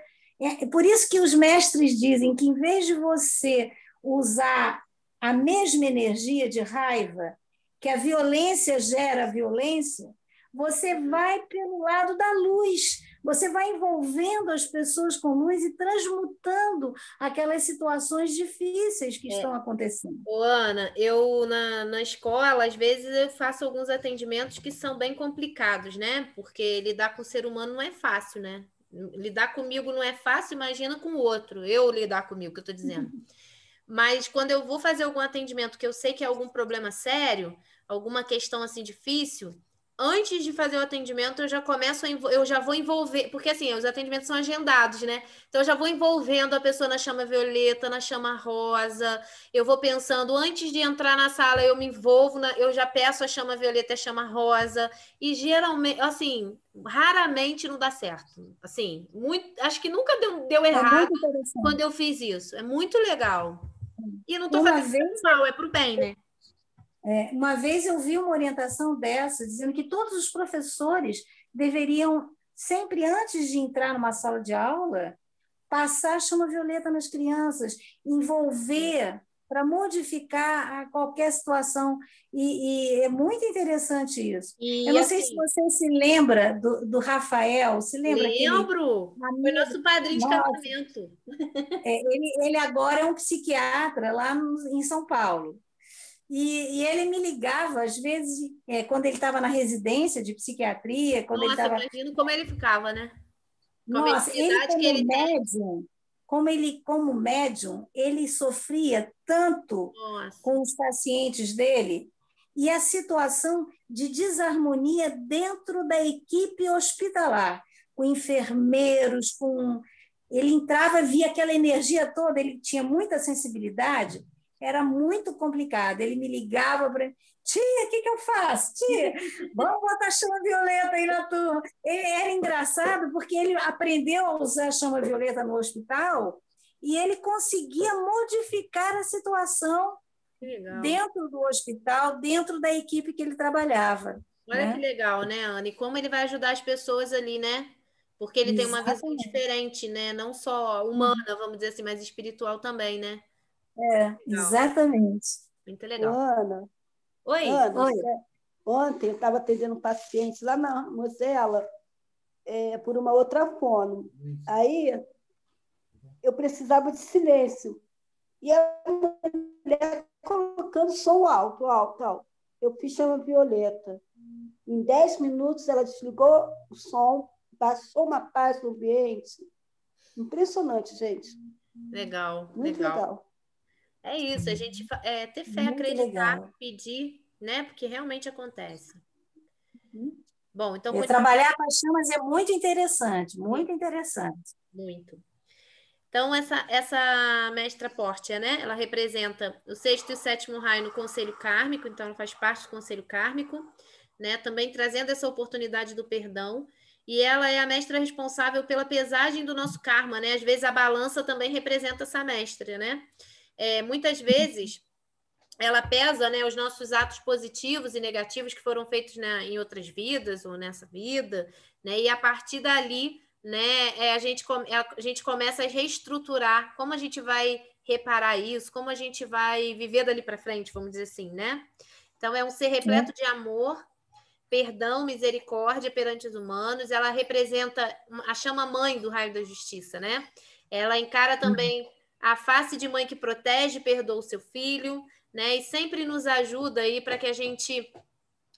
por isso que os mestres dizem que, em vez de você usar a mesma energia de raiva, que a violência gera violência, você vai pelo lado da luz, você vai envolvendo as pessoas com luz e transmutando aquelas situações difíceis que estão acontecendo. Ô, Ana, eu na escola, às vezes, eu faço alguns atendimentos que são bem complicados, né? Porque lidar com o ser humano não é fácil, né? Lidar comigo não é fácil, imagina com o outro. Eu lidar comigo, que eu estou dizendo. Mas quando eu vou fazer algum atendimento que eu sei que é algum problema sério, alguma questão assim difícil, antes de fazer o atendimento, eu já começo eu já vou envolver, porque assim, os atendimentos são agendados, né? Então eu já vou envolvendo a pessoa na chama violeta, na chama rosa. Eu vou pensando, antes de entrar na sala, eu me envolvo, eu já peço a chama violeta e a chama rosa. E geralmente, assim, raramente não dá certo. Assim, acho que nunca deu errado quando eu fiz isso. É muito legal. E não estou fazendo mal, é para o bem, né? Uma vez eu vi uma orientação dessa, dizendo que todos os professores deveriam, sempre antes de entrar numa sala de aula, passar a chama violeta nas crianças, envolver para modificar qualquer situação. E é muito interessante isso. Eu não sei se você se lembra do Rafael, se lembra? Lembro! Foi nosso padrinho de casamento. Ele agora é um psiquiatra lá em São Paulo. E ele me ligava, às vezes, quando ele estava na residência de psiquiatria. Imagino como ele ficava, né? Nossa, ele como médium, ele sofria tanto com os pacientes dele, e a situação de desarmonia dentro da equipe hospitalar, com enfermeiros, ele entrava, via aquela energia toda, ele tinha muita sensibilidade. Era muito complicado. Ele me ligava para... Tia, o que eu faço? Tia, vamos botar a chama violeta aí na turma. Era engraçado porque ele aprendeu a usar a chama violeta no hospital e ele conseguia modificar a situação dentro do hospital, dentro da equipe que ele trabalhava. Olha que legal, né, Ana? E como ele vai ajudar as pessoas ali, né? Porque ele tem uma visão diferente, né? Não só humana, vamos dizer assim, mas espiritual também, né? Exatamente. Muito legal. Ana. Oi. Ana, ontem eu estava atendendo um paciente lá na Mosela, por uma outra fono. Aí eu precisava de silêncio. E a mulher colocando som alto, alto, alto. Eu fiz chama violeta. Em 10 minutos ela desligou o som, passou uma paz no ambiente. Impressionante, gente. Legal. Muito legal. É isso, a gente ter fé, muito acreditar, legal. Pedir, né? Porque realmente acontece. Bom, então trabalhar com as chamas é muito interessante, muito interessante. Muito. Então, essa mestra Pórtia, né? Ela representa o 6º e o 7º raio no Conselho Kármico, então ela faz parte do Conselho Kármico, né? Também trazendo essa oportunidade do perdão. E ela é a mestra responsável pela pesagem do nosso karma, né? Às vezes a balança também representa essa mestra, né? Muitas vezes ela pesa, né, os nossos atos positivos e negativos que foram feitos em outras vidas ou nessa vida, né? E a partir dali, né, a gente começa a reestruturar como a gente vai reparar isso, como a gente vai viver dali para frente, vamos dizer assim, né? Então é um ser repleto de amor, perdão, misericórdia perante os humanos. Ela representa a chama-mãe do raio da justiça, né? Ela encara também a face de mãe que protege, perdoa o seu filho, né? E sempre nos ajuda aí para que a gente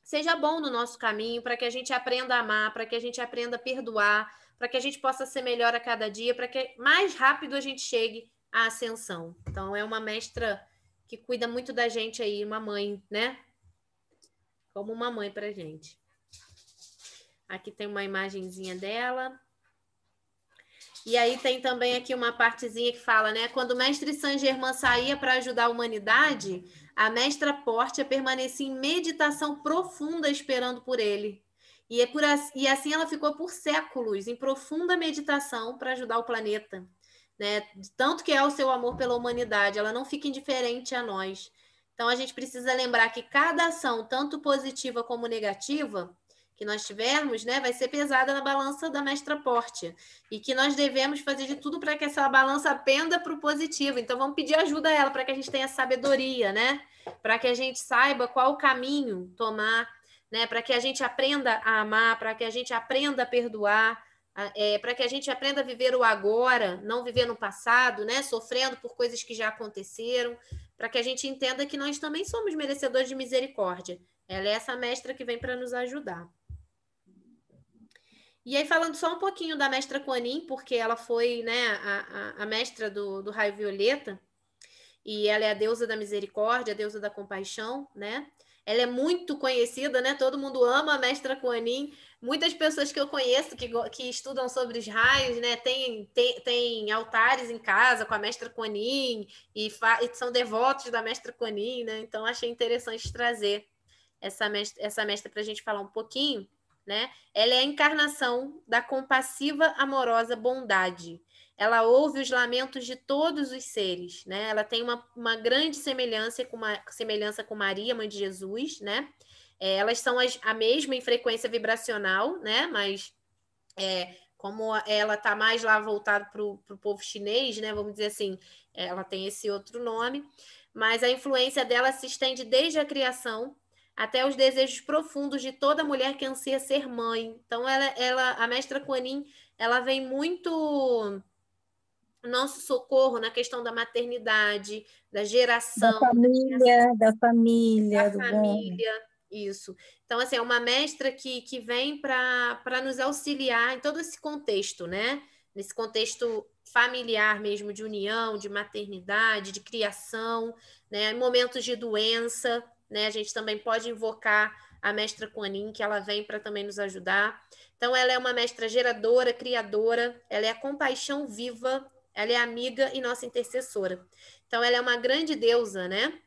seja bom no nosso caminho, para que a gente aprenda a amar, para que a gente aprenda a perdoar, para que a gente possa ser melhor a cada dia, para que mais rápido a gente chegue à ascensão. Então, é uma mestra que cuida muito da gente aí, uma mãe, né? Como uma mãe para a gente. Aqui tem uma imagenzinha dela. E aí tem também aqui uma partezinha que fala, né? Quando o mestre Saint-Germain saía para ajudar a humanidade, a mestra Pórtia permanecia em meditação profunda esperando por ele. E assim ela ficou por séculos em profunda meditação para ajudar o planeta. Né? Tanto que é o seu amor pela humanidade, ela não fica indiferente a nós. Então a gente precisa lembrar que cada ação, tanto positiva como negativa, que nós tivermos, né, vai ser pesada na balança da mestra Pórtia. E que nós devemos fazer de tudo para que essa balança penda para o positivo. Então vamos pedir ajuda a ela para que a gente tenha sabedoria, né? Para que a gente saiba qual o caminho tomar, né? Para que a gente aprenda a amar, para que a gente aprenda a perdoar, para que a gente aprenda a viver o agora, não viver no passado, né? Sofrendo por coisas que já aconteceram, para que a gente entenda que nós também somos merecedores de misericórdia. Ela é essa mestra que vem para nos ajudar. E aí, falando só um pouquinho da mestra Kuan Yin, porque ela foi, né, a mestra do raio violeta, e ela é a deusa da misericórdia, a deusa da compaixão, né? Ela é muito conhecida, né? Todo mundo ama a mestra Kuan Yin. Muitas pessoas que eu conheço que estudam sobre os raios, né? Tem altares em casa com a mestra Kuan Yin e são devotos da mestra Kuan Yin, né? Então, achei interessante trazer essa mestra para a gente falar um pouquinho. Né? Ela é a encarnação da compassiva, amorosa bondade. Ela ouve os lamentos de todos os seres, né? Ela tem uma grande semelhança com Maria, mãe de Jesus, né? Elas são a mesma em frequência vibracional, né? Mas como ela está mais lá voltada para o povo chinês, né? Vamos dizer assim, ela tem esse outro nome, mas a influência dela se estende desde a criação até os desejos profundos de toda mulher que anseia ser mãe. Então, a mestra Kuan Yin, ela vem muito nosso socorro na questão da maternidade, da geração, da família, do bom. Isso. Então, assim, é uma mestra que vem para nos auxiliar em todo esse contexto, né? Nesse contexto familiar mesmo, de união, de maternidade, de criação, né? Em momentos de doença, né? A gente também pode invocar a mestra Kuan Yin, que ela vem para também nos ajudar. Então, ela é uma mestra geradora, criadora, ela é a compaixão viva, ela é amiga e nossa intercessora. Então, ela é uma grande deusa, né?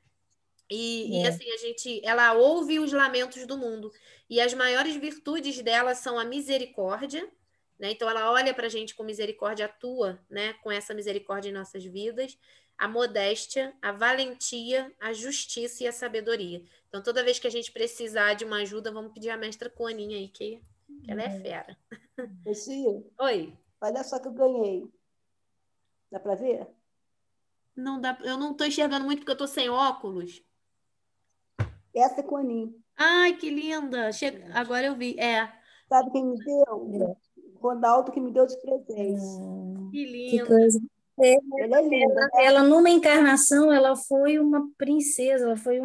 E assim, ela ouve os lamentos do mundo. E as maiores virtudes dela são a misericórdia, né? Então, ela olha para a gente com misericórdia, atua, né? Com essa misericórdia em nossas vidas, a modéstia, a valentia, a justiça e a sabedoria. Então, toda vez que a gente precisar de uma ajuda, vamos pedir a mestra Kuan Yin aí, que ela é fera. Oi. Olha só que eu ganhei. Dá para ver? Não dá, eu não estou enxergando muito porque eu estou sem óculos. Essa é Kuan Yin. Ai, que linda! Agora eu vi. Sabe quem me deu? Ronaldo que me deu de presente. Que Que linda! coisa. Ela é linda. Ela, numa encarnação, ela foi uma princesa, ela foi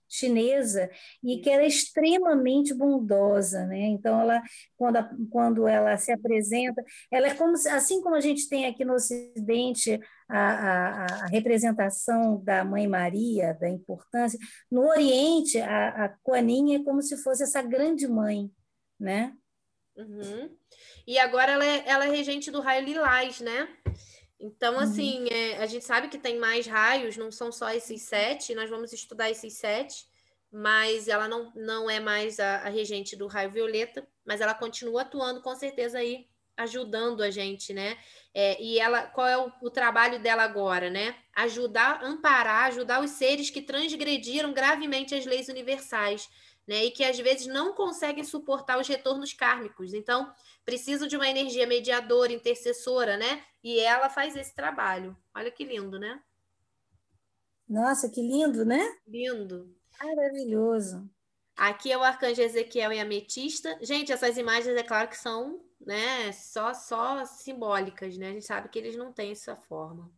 chinesa, e que era extremamente bondosa, né? Então, quando ela se apresenta, ela é assim como a gente tem aqui no Ocidente a representação da Mãe Maria, da importância, no Oriente, a Kuan Yin é como se fosse essa grande mãe, né? Uhum. E agora ela é regente do raio lilás, né? Então, assim, a gente sabe que tem mais raios, não são só esses 7, nós vamos estudar esses 7, mas ela não é mais a regente do raio violeta, mas ela continua atuando com certeza aí, ajudando a gente, né? E qual é o trabalho dela agora, né? Amparar, ajudar os seres que transgrediram gravemente as leis universais, né? E que às vezes não conseguem suportar os retornos kármicos. Então, precisam de uma energia mediadora, intercessora, né? E ela faz esse trabalho. Olha que lindo, né? Nossa, que lindo, né? Lindo. Maravilhoso. Aqui é o arcanjo Ezequiel e a ametista. Gente, essas imagens é claro que são, né, só simbólicas, né? A gente sabe que eles não têm essa forma.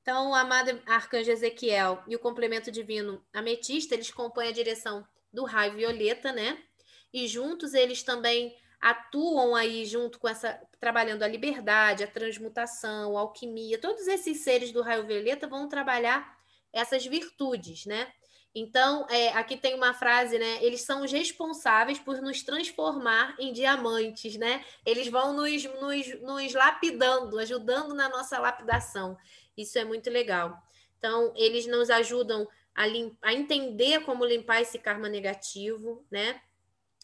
Então, o amado arcanjo Ezequiel e o complemento divino ametista, eles compõem a direção do raio violeta, né? E juntos eles também atuam aí junto com essa, trabalhando a liberdade, a transmutação, a alquimia. Todos esses seres do raio violeta vão trabalhar essas virtudes, né? Então, aqui tem uma frase, né? Eles são os responsáveis por nos transformar em diamantes, né? Eles vão nos lapidando, ajudando na nossa lapidação. Isso é muito legal. Então, eles nos ajudam a entender como limpar esse karma negativo, né?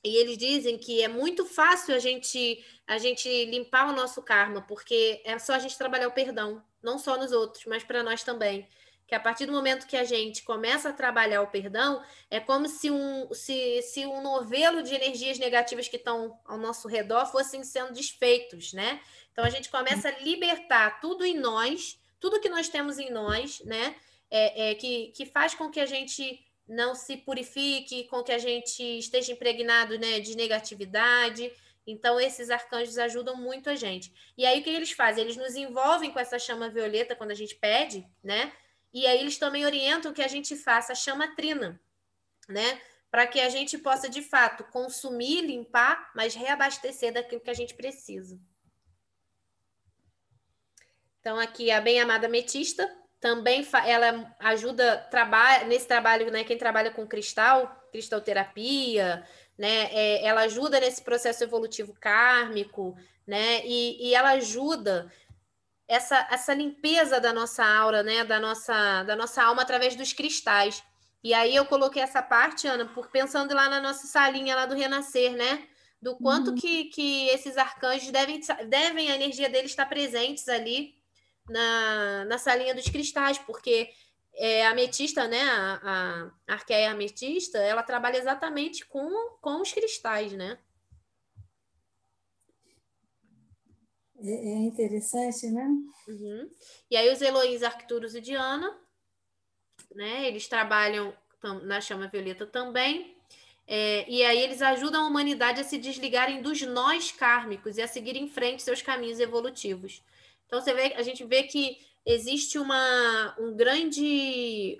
E eles dizem que é muito fácil a gente limpar o nosso karma, porque é só a gente trabalhar o perdão, não só nos outros, mas para nós também. Que a partir do momento que a gente começa a trabalhar o perdão, é como se um novelo de energias negativas que estão ao nosso redor fossem sendo desfeitos, né? Então a gente começa a libertar tudo em nós, tudo que nós temos em nós, né? Que faz com que a gente não se purifique, com que a gente esteja impregnado, né, de negatividade. Então, esses arcanjos ajudam muito a gente. E aí, o que eles fazem? Eles nos envolvem com essa chama violeta quando a gente pede, né? E aí, eles também orientam que a gente faça a chama trina, né? Para que a gente possa, de fato, consumir, limpar, mas reabastecer daquilo que a gente precisa. Então, aqui a bem-amada ametista, também ela ajuda nesse trabalho, né? Quem trabalha com cristalterapia, né? Ela ajuda nesse processo evolutivo kármico, né? E ela ajuda essa limpeza da nossa aura, né? Da nossa alma através dos cristais. E aí eu coloquei essa parte, Ana, pensando lá na nossa salinha lá do Renascer, né? Do quanto que esses arcanjos devem a energia deles estar presentes ali na salinha dos cristais, porque a ametista, né, a arqueia ametista, ela trabalha exatamente com os cristais, né? É interessante, né? Uhum. E aí os Elohim, Arcturus e Diana, né, eles trabalham na chama violeta também, e aí eles ajudam a humanidade a se desligarem dos nós kármicos e a seguir em frente seus caminhos evolutivos. Então, a gente vê que existe um grande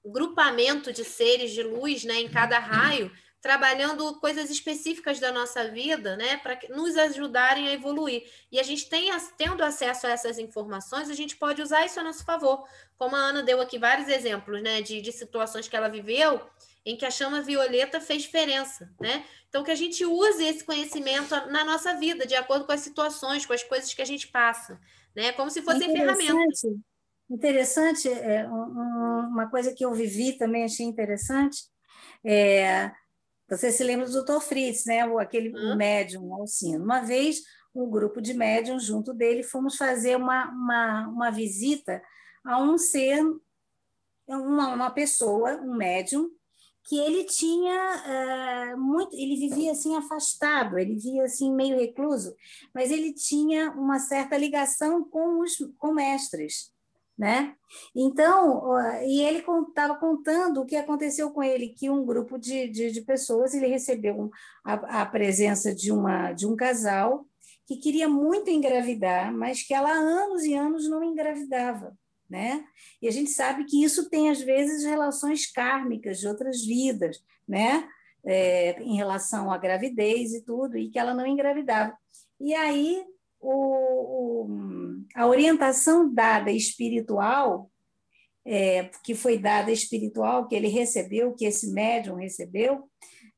grupamento de seres de luz, né, em cada raio, trabalhando coisas específicas da nossa vida, né, para nos ajudarem a evoluir. E a gente tendo acesso a essas informações, a gente pode usar isso a nosso favor. Como a Ana deu aqui vários exemplos, né, de situações que ela viveu, em que a chama violeta fez diferença, né? Então, que a gente use esse conhecimento na nossa vida, de acordo com as situações, com as coisas que a gente passa, né? Como se fossem ferramentas. Interessante, uma coisa que eu vivi também, achei interessante, você se lembra do Dr. Fritz, né? O médium Alcino. Uma vez, um grupo de médiums junto dele, fomos fazer uma visita a um ser, uma pessoa, um médium, que ele tinha ele vivia assim afastado, ele vivia assim meio recluso, mas ele tinha uma certa ligação com mestres, né? Então, e ele estava contando o que aconteceu com ele, que um grupo de pessoas, ele recebeu a presença de um casal que queria muito engravidar, mas que ela há anos e anos não engravidava, né? E a gente sabe que isso tem, às vezes, relações kármicas de outras vidas, né? Em relação à gravidez e tudo, e que ela não engravidava. E aí, a orientação dada espiritual, que foi dada espiritual, que ele recebeu, que esse médium recebeu,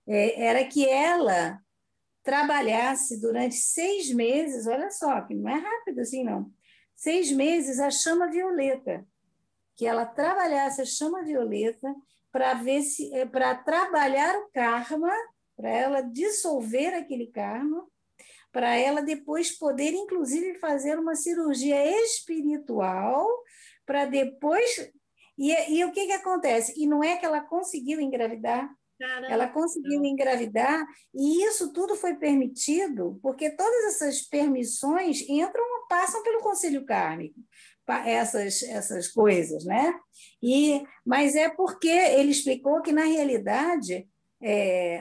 era que ela trabalhasse durante 6 meses, olha só, que não é rápido assim, não, 6 meses a chama violeta, que ela trabalhasse a chama violeta para trabalhar o karma, para ela dissolver aquele karma, para ela depois poder, inclusive, fazer uma cirurgia espiritual, para depois... E o que acontece? E não é que ela conseguiu engravidar, ela conseguiu engravidar, e isso tudo foi permitido, porque todas essas permissões passam pelo conselho kármico, essas coisas, né? Mas é porque ele explicou que, na realidade,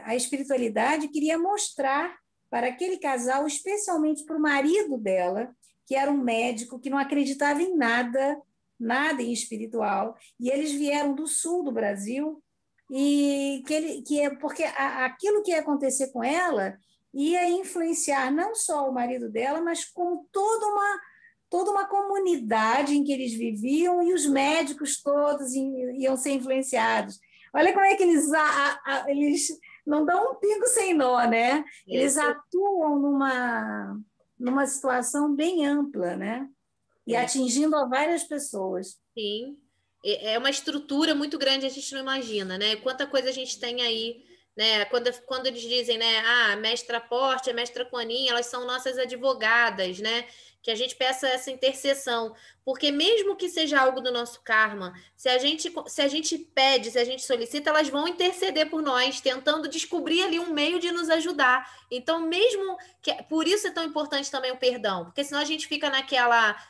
a espiritualidade queria mostrar para aquele casal, especialmente para o marido dela, que era um médico que não acreditava em nada, nada em espiritual, e eles vieram do sul do Brasil, e porque aquilo que ia acontecer com ela ia influenciar não só o marido dela, mas como toda uma comunidade em que eles viviam, e os médicos todos iam ser influenciados. Olha como é que eles não dão um pingo sem nó, né? Eles atuam numa situação bem ampla, né? E atingindo a várias pessoas. Sim. É uma estrutura muito grande, a gente não imagina, né? Quanta coisa a gente tem aí, né? Quando eles dizem, né? Ah, a mestra Porte, a mestra Coaninha, elas são nossas advogadas, né? Que a gente peça essa intercessão, porque mesmo que seja algo do nosso karma, se a gente pede, se a gente solicita, elas vão interceder por nós, tentando descobrir ali um meio de nos ajudar. Então, mesmo que por isso é tão importante também o perdão, porque senão a gente fica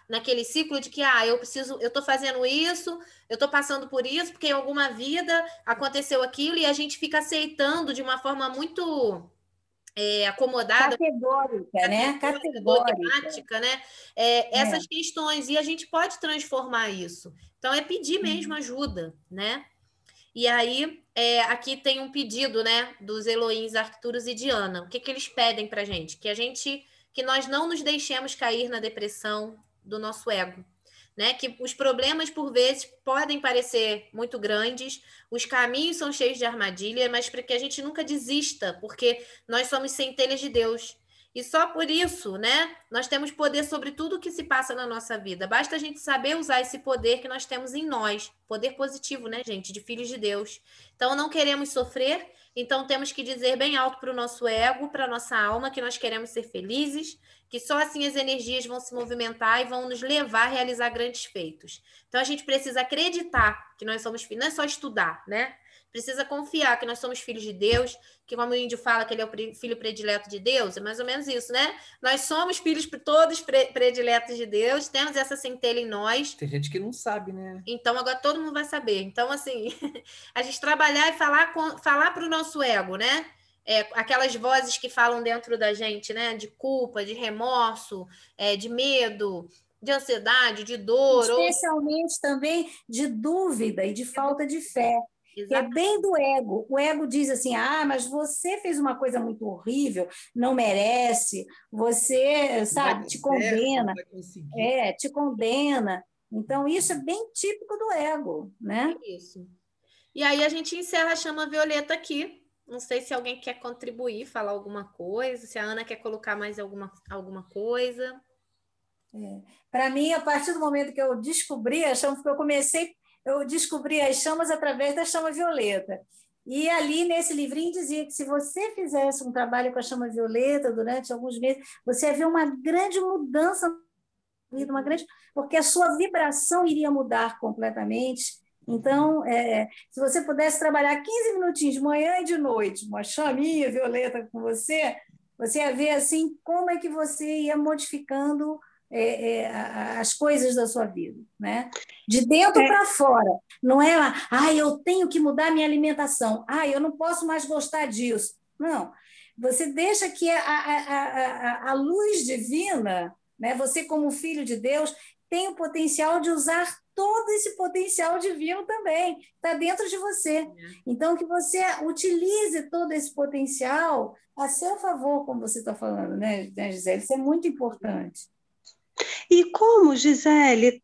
naquele ciclo de que eu estou fazendo isso, eu estou passando por isso, porque em alguma vida aconteceu aquilo, e a gente fica aceitando de uma forma muito acomodada, categórica, né? Dogmática, né? Essas questões, e a gente pode transformar isso. Então, é pedir mesmo ajuda, né? E aí, aqui tem um pedido, né, dos Elohims, Arcturus e Diana. O que eles pedem para a gente? Que nós não nos deixemos cair na depressão do nosso ego, né? Que os problemas, por vezes, podem parecer muito grandes, os caminhos são cheios de armadilha, mas para que a gente nunca desista, porque nós somos centelhas de Deus. E só por isso, né, nós temos poder sobre tudo que se passa na nossa vida. Basta a gente saber usar esse poder que nós temos em nós. Poder positivo, né, gente? De filhos de Deus. Então, não queremos sofrer, então temos que dizer bem alto para o nosso ego, para a nossa alma, que nós queremos ser felizes, que só assim as energias vão se movimentar e vão nos levar a realizar grandes feitos. Então, a gente precisa acreditar que nós somos filhos, não é só estudar, né? Precisa confiar que nós somos filhos de Deus, que como o índio fala que ele é o filho predileto de Deus, é mais ou menos isso, né? Nós somos filhos todos prediletos de Deus, temos essa centelha em nós. Tem gente que não sabe, né? Então, agora todo mundo vai saber. Então, assim, a gente trabalhar e falar para o nosso ego, né? Aquelas vozes que falam dentro da gente, né? De culpa, de remorso, de medo, de ansiedade, de dor. Especialmente também de dúvida e de falta de fé. Que é bem do ego. O ego diz assim, mas você fez uma coisa muito horrível, não merece, você, sabe, te condena. Te condena. Então, isso é bem típico do ego, né? Isso. E aí a gente encerra a chama violeta aqui. Não sei se alguém quer contribuir, falar alguma coisa, se a Ana quer colocar mais alguma coisa. Para mim, a partir do momento que eu descobri a chama, porque eu descobri as chamas através da chama violeta. E ali, nesse livrinho, dizia que se você fizesse um trabalho com a chama violeta durante alguns meses, você ia ver uma grande mudança, porque a sua vibração iria mudar completamente. Então, se você pudesse trabalhar 15 minutinhos de manhã e de noite, uma chaminha violeta com você ia ver assim, como é que você ia modificando as coisas da sua vida, né? De dentro para fora. Não é eu tenho que mudar minha alimentação, eu não posso mais gostar disso. Não. Você deixa que a luz divina, né? Você como filho de Deus, tem o potencial de usar todo esse potencial divino também, está dentro de você. Então, que você utilize todo esse potencial a seu favor, como você está falando, né, Gisele? Isso é muito importante. E como, Gisele,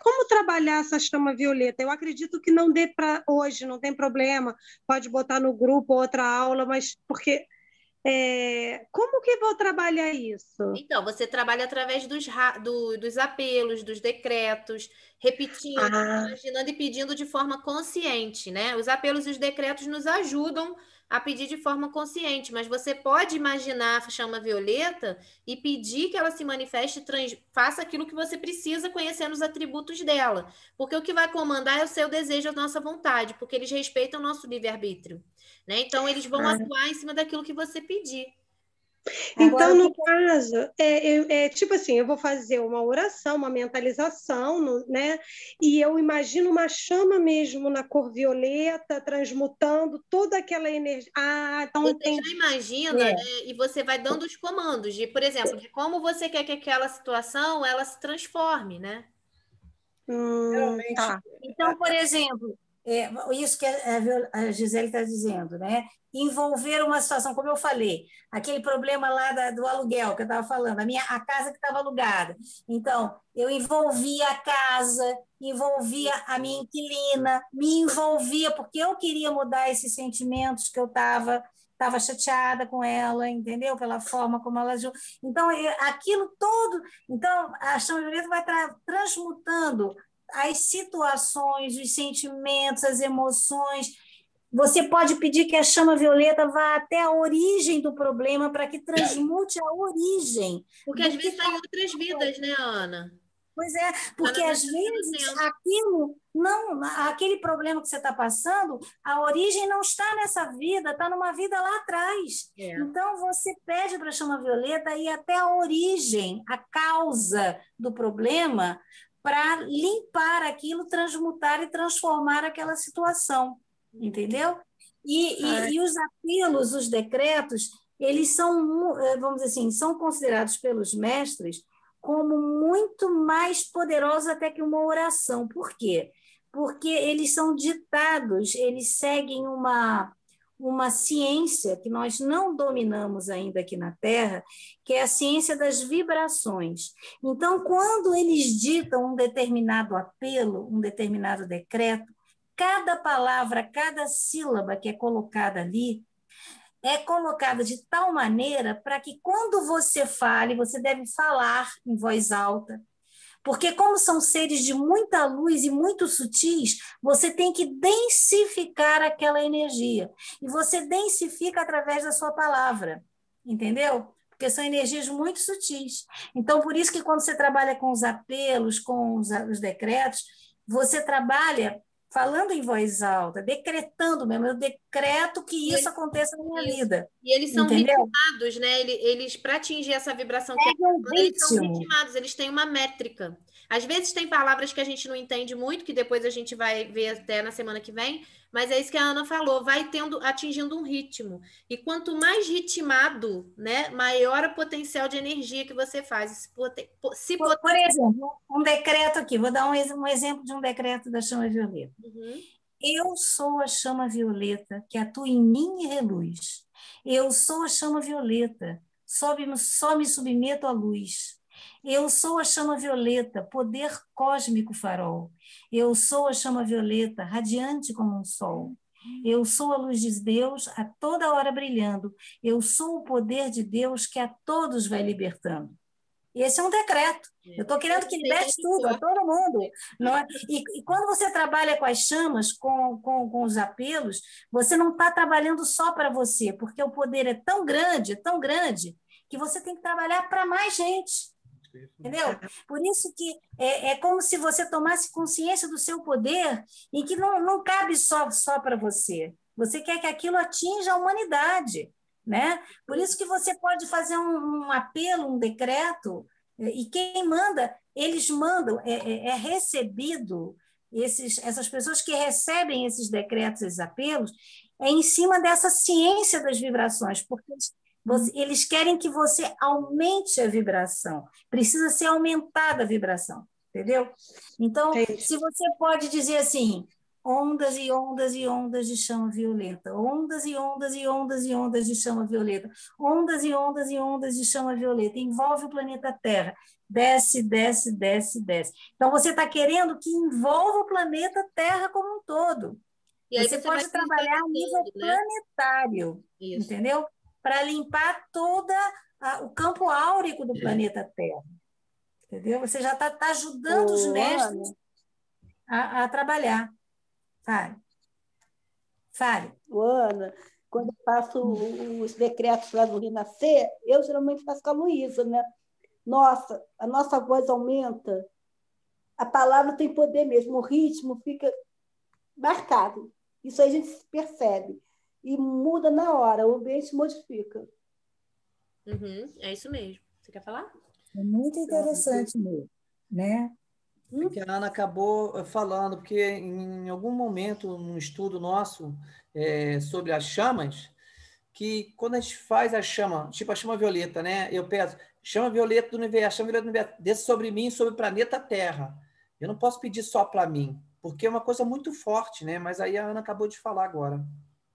como trabalhar essa chama violeta? Eu acredito que não dê para hoje, não tem problema, pode botar no grupo outra aula, mas porque como que vou trabalhar isso? Então, você trabalha através dos apelos, dos decretos, repetindo, imaginando e pedindo de forma consciente, né? Os apelos e os decretos nos ajudam a pedir de forma consciente, mas você pode imaginar a chama violeta e pedir que ela se manifeste, faça aquilo que você precisa, conhecendo os atributos dela, porque o que vai comandar é o seu desejo, a nossa vontade, porque eles respeitam o nosso livre-arbítrio, né? Então, eles vão atuar em cima daquilo que você pedir. Então, Agora, no caso, tipo assim, eu vou fazer uma oração, uma mentalização, né? E eu imagino uma chama mesmo na cor violeta, transmutando toda aquela energia. Ah, então Você entendi. já imagina, né? E você vai dando os comandos de, por exemplo, de como você quer que aquela situação ela se transforme, né? Geralmente, Tá. então, por exemplo, isso que a Gisele está dizendo, né? Envolver uma situação, como eu falei, aquele problema lá do aluguel que eu estava falando, a casa que estava alugada. Então, eu envolvia a casa, envolvia a minha inquilina, me envolvia, porque eu queria mudar esses sentimentos que eu estava chateada com ela, entendeu? Pela forma como ela agiu. Então, aquilo todo. Então, a chama violeta vai transmutando as situações, os sentimentos, as emoções. Você pode pedir que a chama violeta vá até a origem do problema para que transmute a origem. Porque às vezes está em outras vidas, né, Ana? Pois é, porque Tá na às vezes tempo. aquilo não, aquele problema que você está passando, a origem não está nessa vida, está numa vida lá atrás. Então você pede para a chama violeta ir até a origem, a causa do problema, para limpar aquilo, transmutar e transformar aquela situação, entendeu? E os apelos, os decretos, eles são, vamos dizer assim, são considerados pelos mestres como muito mais poderosos até que uma oração. Por quê? Porque eles são ditados, eles seguem uma ciência que nós não dominamos ainda aqui na Terra, que é a ciência das vibrações. Então, quando eles ditam um determinado apelo, um determinado decreto, cada palavra, cada sílaba que é colocada ali, é colocada de tal maneira para que quando você fale, você deve falar em voz alta, porque como são seres de muita luz e muito sutis, você tem que densificar aquela energia. E você densifica através da sua palavra, entendeu? Porque são energias muito sutis. Então, por isso que quando você trabalha com os apelos, com os decretos, você trabalha falando em voz alta, decretando mesmo. Eu decreto que isso aconteça na minha vida. E eles são entendeu? ritmados, né? Eles para atingir essa vibração que eles são ritmados, eles têm uma métrica. Às vezes tem palavras que a gente não entende muito, que depois a gente vai ver até na semana que vem, mas é isso que a Ana falou, vai atingindo um ritmo. E quanto mais ritmado, né, maior o potencial de energia que você faz. Por exemplo, um decreto aqui, vou dar um exemplo de um decreto da chama violeta. Eu sou a chama violeta que atua em mim e reluz. Eu sou a chama violeta, só me submeto à luz. Eu sou a chama violeta, poder cósmico farol. Eu sou a chama violeta, radiante como um sol. Eu sou a luz de Deus a toda hora brilhando. Eu sou o poder de Deus que a todos vai libertando. Esse é um decreto. Eu estou querendo que liberte tudo, a todo mundo. Não é? E quando você trabalha com as chamas, com os apelos, você não está trabalhando só para você, porque o poder é tão grande, que você tem que trabalhar para mais gente. Entendeu? Por isso que é como se você tomasse consciência do seu poder e que não cabe só para você. Você quer que aquilo atinja a humanidade. Né? Por isso que você pode fazer um apelo, um decreto, e quem manda, eles mandam, é recebido, essas pessoas que recebem esses decretos, esses apelos, é em cima dessa ciência das vibrações, porque eles querem que você aumente a vibração, precisa ser aumentada a vibração, entendeu? Então, se você pode dizer assim, ondas e ondas e ondas de chama violeta, ondas e ondas e ondas e ondas de chama violeta, ondas e ondas e ondas de chama violeta, envolve o planeta Terra, desce, desce, desce, desce. Então, você está querendo que envolva o planeta Terra como um todo. E você pode trabalhar a nível planetário, entendeu? Para limpar todo o campo áurico do planeta Terra. Entendeu? Você já está ajudando os mestres a trabalhar. Fale. Ana, quando eu faço os decretos lá do Renascer, eu geralmente faço com a Luísa, né? Nossa, a nossa voz aumenta, a palavra tem poder mesmo, o ritmo fica marcado. Isso aí a gente percebe. E muda na hora, o ambiente modifica. É isso mesmo. Você quer falar? É muito interessante mesmo, né? Que a Ana acabou falando, porque em algum momento, num estudo nosso sobre as chamas, que quando a gente faz a chama, tipo a chama violeta, né? Eu peço, chama violeta do universo, chama violeta do universo, desça sobre mim, sobre o planeta Terra. Eu não posso pedir só para mim, porque é uma coisa muito forte, né? Mas aí a Ana acabou de falar agora.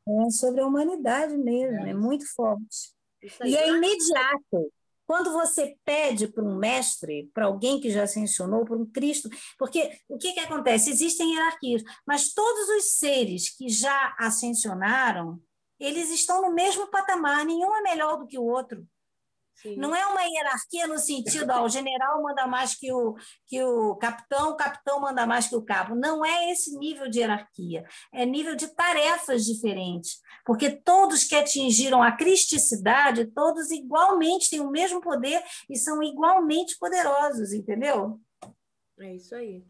É sobre a humanidade mesmo, é muito forte. Isso aí. E é imediato. Quando você pede para um mestre, para alguém que já ascensionou, para um Cristo, porque o que acontece? Existem hierarquias, mas todos os seres que já ascensionaram, eles estão no mesmo patamar, nenhum é melhor do que o outro. Sim. Não é uma hierarquia no sentido, o general manda mais que o capitão manda mais que o cabo. Não é esse nível de hierarquia, é nível de tarefas diferentes, porque todos que atingiram a cristicidade, todos igualmente têm o mesmo poder e são igualmente poderosos, entendeu? É isso aí.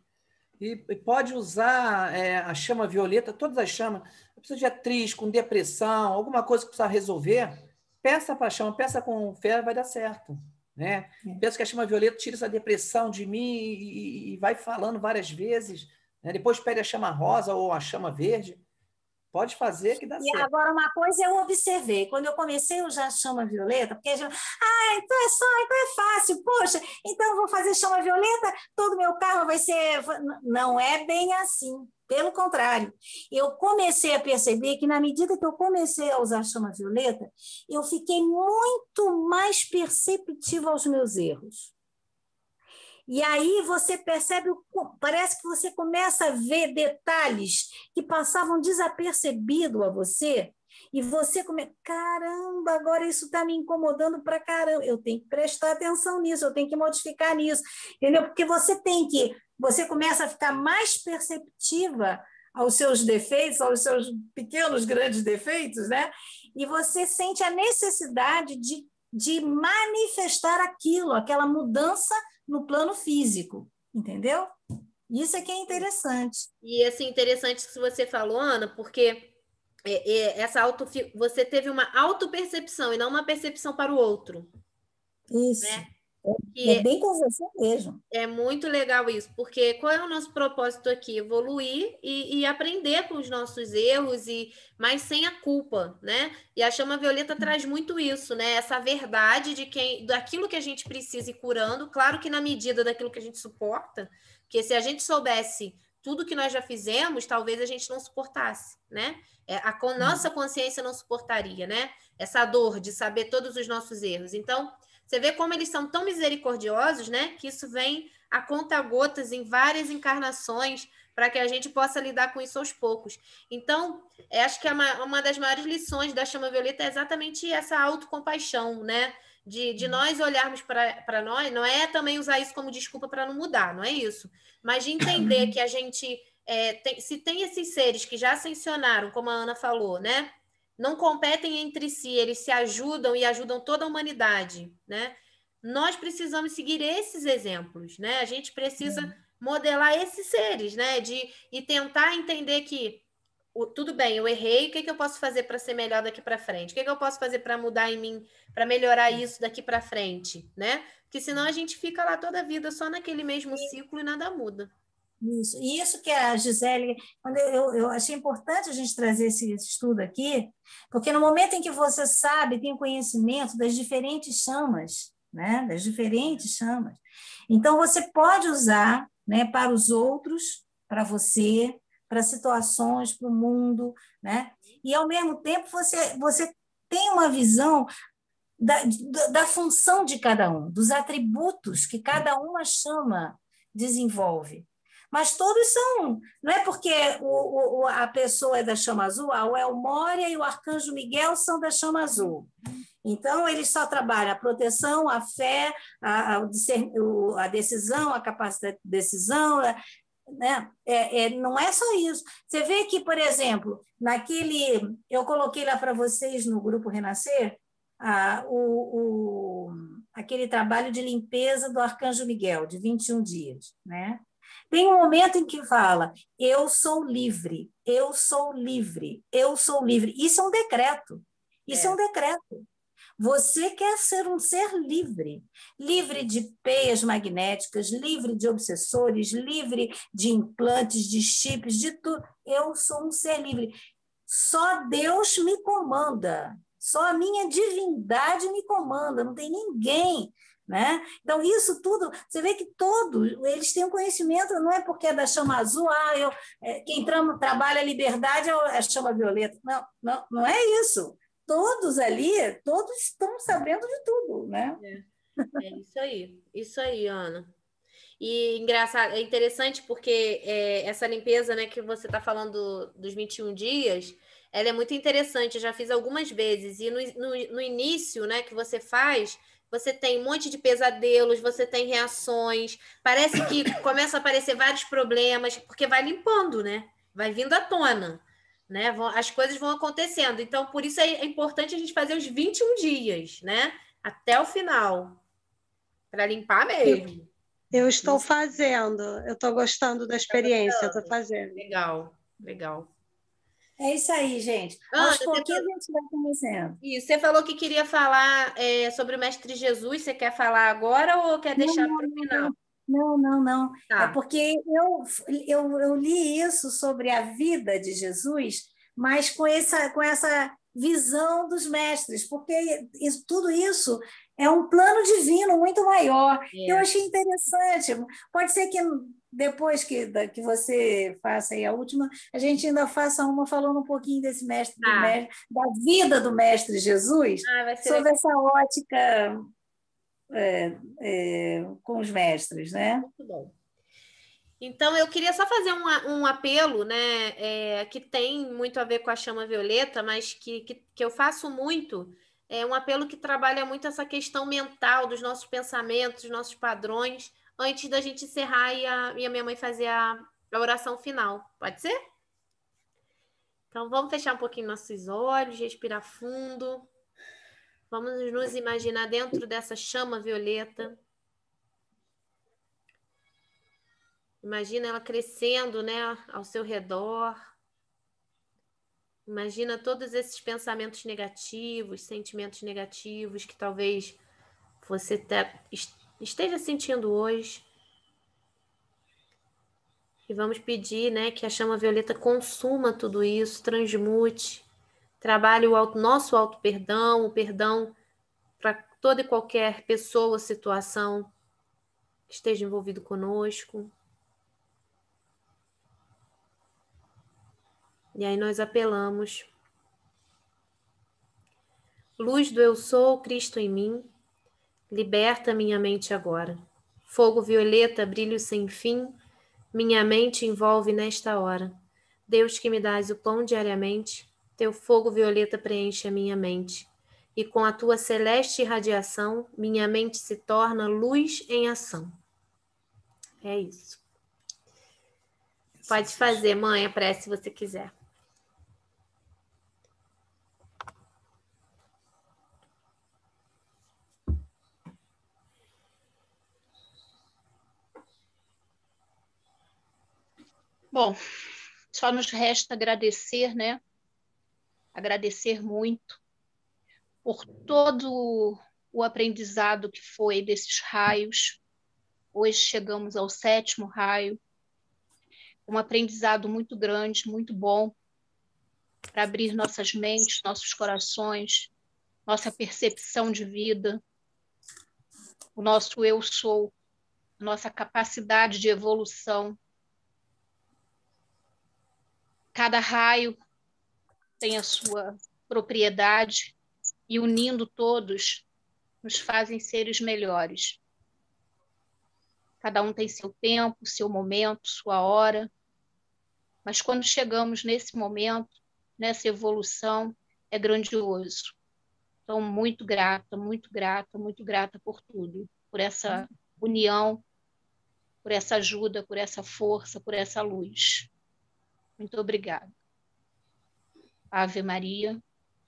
E pode usar a chama violeta, todas as chamas, a pessoa de atriz, com depressão, alguma coisa que precisa resolver, peça para a chama, peça com fé, vai dar certo. Né? Peço que a chama violeta tire essa depressão de mim e vai falando várias vezes. Né? Depois pede a chama rosa ou a chama verde. Pode fazer que dá certo. E agora, uma coisa eu observei, quando eu comecei a usar chama violeta, porque a gente, então é fácil, poxa, então eu vou fazer chama violeta, todo meu carro vai ser... Não é bem assim, pelo contrário. Eu comecei a perceber que, na medida que eu comecei a usar chama violeta, eu fiquei muito mais perceptiva aos meus erros. E aí você percebe, parece que você começa a ver detalhes que passavam desapercebido a você, e você começa, caramba, agora isso está me incomodando para caramba, eu tenho que prestar atenção nisso, eu tenho que modificar nisso, entendeu? Porque você começa a ficar mais perceptiva aos seus defeitos, aos seus pequenos, grandes defeitos, né? E você sente a necessidade de manifestar aquilo, aquela mudança no plano físico, entendeu? Isso é que é interessante. E assim, interessante isso que você falou, Ana, porque você teve uma autopercepção e não uma percepção para o outro. Isso. Né? É bem com você mesmo. É muito legal isso, porque qual é o nosso propósito aqui? Evoluir e aprender com os nossos erros, mas sem a culpa, né? E a chama violeta traz muito isso, né? Essa verdade daquilo que a gente precisa ir curando, claro que na medida daquilo que a gente suporta, porque se a gente soubesse tudo que nós já fizemos, talvez a gente não suportasse, né? Nossa consciência não suportaria, né? Essa dor de saber todos os nossos erros. Então, você vê como eles são tão misericordiosos, né? Que isso vem a conta-gotas em várias encarnações para que a gente possa lidar com isso aos poucos. Então, acho que uma das maiores lições da chama violeta é exatamente essa autocompaixão, né? De nós olharmos para nós, não é também usar isso como desculpa para não mudar, não é isso. Mas de entender que a gente, se tem esses seres que já ascensionaram, como a Ana falou, né? Não competem entre si, eles se ajudam e ajudam toda a humanidade, né? Nós precisamos seguir esses exemplos, né? A gente precisa modelar esses seres, né? E tentar entender que tudo bem, eu errei, o que eu posso fazer para ser melhor daqui para frente? O que eu posso fazer para mudar em mim, para melhorar isso daqui para frente, né? Porque senão a gente fica lá toda a vida só naquele mesmo ciclo e nada muda. Isso. E isso que a Gisele, quando eu achei importante a gente trazer esse estudo aqui, porque no momento em que você sabe, tem conhecimento das diferentes chamas, né? Das diferentes chamas, então você pode usar, né, para os outros, para você, para situações, para o mundo, né? E ao mesmo tempo você tem uma visão da função de cada um, dos atributos que cada uma chama desenvolve. Mas todos são, não é porque a pessoa é da chama azul, o El Moria e o Arcanjo Miguel são da chama azul. Então, eles só trabalham a proteção, a fé, a decisão, a capacidade de decisão, né? Não é só isso. Você vê que, por exemplo, eu coloquei lá para vocês no Grupo Renascer, aquele trabalho de limpeza do Arcanjo Miguel, de 21 dias, né? Tem um momento em que fala, eu sou livre, eu sou livre, eu sou livre. Isso é um decreto. Isso é um decreto. Você quer ser um ser livre, livre de peias magnéticas, livre de obsessores, livre de implantes, de chips, de tudo. Eu sou um ser livre. Só Deus me comanda, só a minha divindade me comanda, não tem ninguém, né? Então, isso tudo, você vê que todos, eles têm um conhecimento, não é porque é da chama azul, quem trabalha a liberdade é a chama violeta. Não, não, não é isso. Todos ali, todos estão sabendo de tudo, né? É isso aí, Ana. E engraçado, é interessante porque essa limpeza, né, que você está falando dos 21 dias, ela é muito interessante, eu já fiz algumas vezes, e no início, né, que você faz, você tem um monte de pesadelos, você tem reações, parece que começa a aparecer vários problemas, porque vai limpando, né? Vai vindo à tona, né? As coisas vão acontecendo. Então, por isso é importante a gente fazer os 21 dias, né? Até o final, para limpar mesmo. Eu estou fazendo, eu estou gostando da experiência, eu estou fazendo. Legal, legal. É isso aí, gente. Aos pouquinhos a gente vai conhecendo. Isso, você falou que queria falar sobre o Mestre Jesus, você quer falar agora ou quer deixar para o final? Não. Tá. É porque eu li isso sobre a vida de Jesus, mas com essa visão dos mestres, porque tudo isso é um plano divino muito maior. Eu achei interessante. Pode ser que depois que você faça aí a última, a gente ainda faça uma falando um pouquinho desse mestre, da vida do Mestre Jesus, sobre essa ótica com os mestres, né? Muito bom. Então, eu queria só fazer um apelo, né, que tem muito a ver com a chama violeta, mas que eu faço muito, um apelo que trabalha muito essa questão mental dos nossos pensamentos, dos nossos padrões, antes da gente encerrar e a minha mãe fazer a oração final. Pode ser? Então, vamos fechar um pouquinho nossos olhos, respirar fundo. Vamos nos imaginar dentro dessa chama violeta. Imagina ela crescendo, né, ao seu redor. Imagina todos esses pensamentos negativos, sentimentos negativos que talvez você esteja sentindo hoje. E vamos pedir, né, que a chama violeta consuma tudo isso, transmute, trabalhe o nosso auto-perdão, o perdão para toda e qualquer pessoa ou situação que esteja envolvido conosco. E aí nós apelamos. Luz do eu sou, Cristo em mim, liberta minha mente agora. Fogo violeta, brilho sem fim, minha mente envolve nesta hora. Deus que me dás o pão diariamente, teu fogo violeta preenche a minha mente. E com a tua celeste irradiação, minha mente se torna luz em ação. É isso. Pode fazer, mãe, a prece se você quiser. Bom, só nos resta agradecer, né? Agradecer muito por todo o aprendizado que foi desses raios. Hoje chegamos ao 7º raio. Um aprendizado muito grande, muito bom, para abrir nossas mentes, nossos corações, nossa percepção de vida, o nosso eu sou, nossa capacidade de evolução. Cada raio tem a sua propriedade e, unindo todos, nos fazem seres melhores. Cada um tem seu tempo, seu momento, sua hora, mas quando chegamos nesse momento, nessa evolução, é grandioso. Então, muito grata por tudo, por essa união, por essa ajuda, por essa força, por essa luz. Muito obrigada. Ave Maria,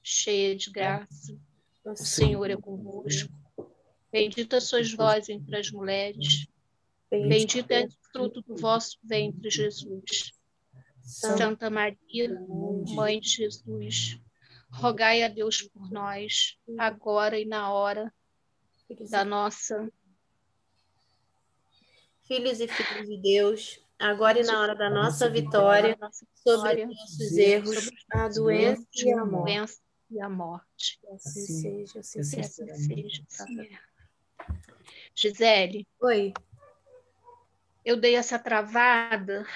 cheia de graça, o Senhor é convosco. Bendita sois vós entre as mulheres, bendito é o fruto do vosso ventre, Jesus. Santa Maria, Mãe de Jesus, rogai a Deus por nós, agora e na hora da nossa... Filhos e filhas de Deus, agora e na hora da nossa vitória, sobre os nossos erros, a doença e a morte. Assim seja, assim seja. Gisele, oi. eu dei essa travada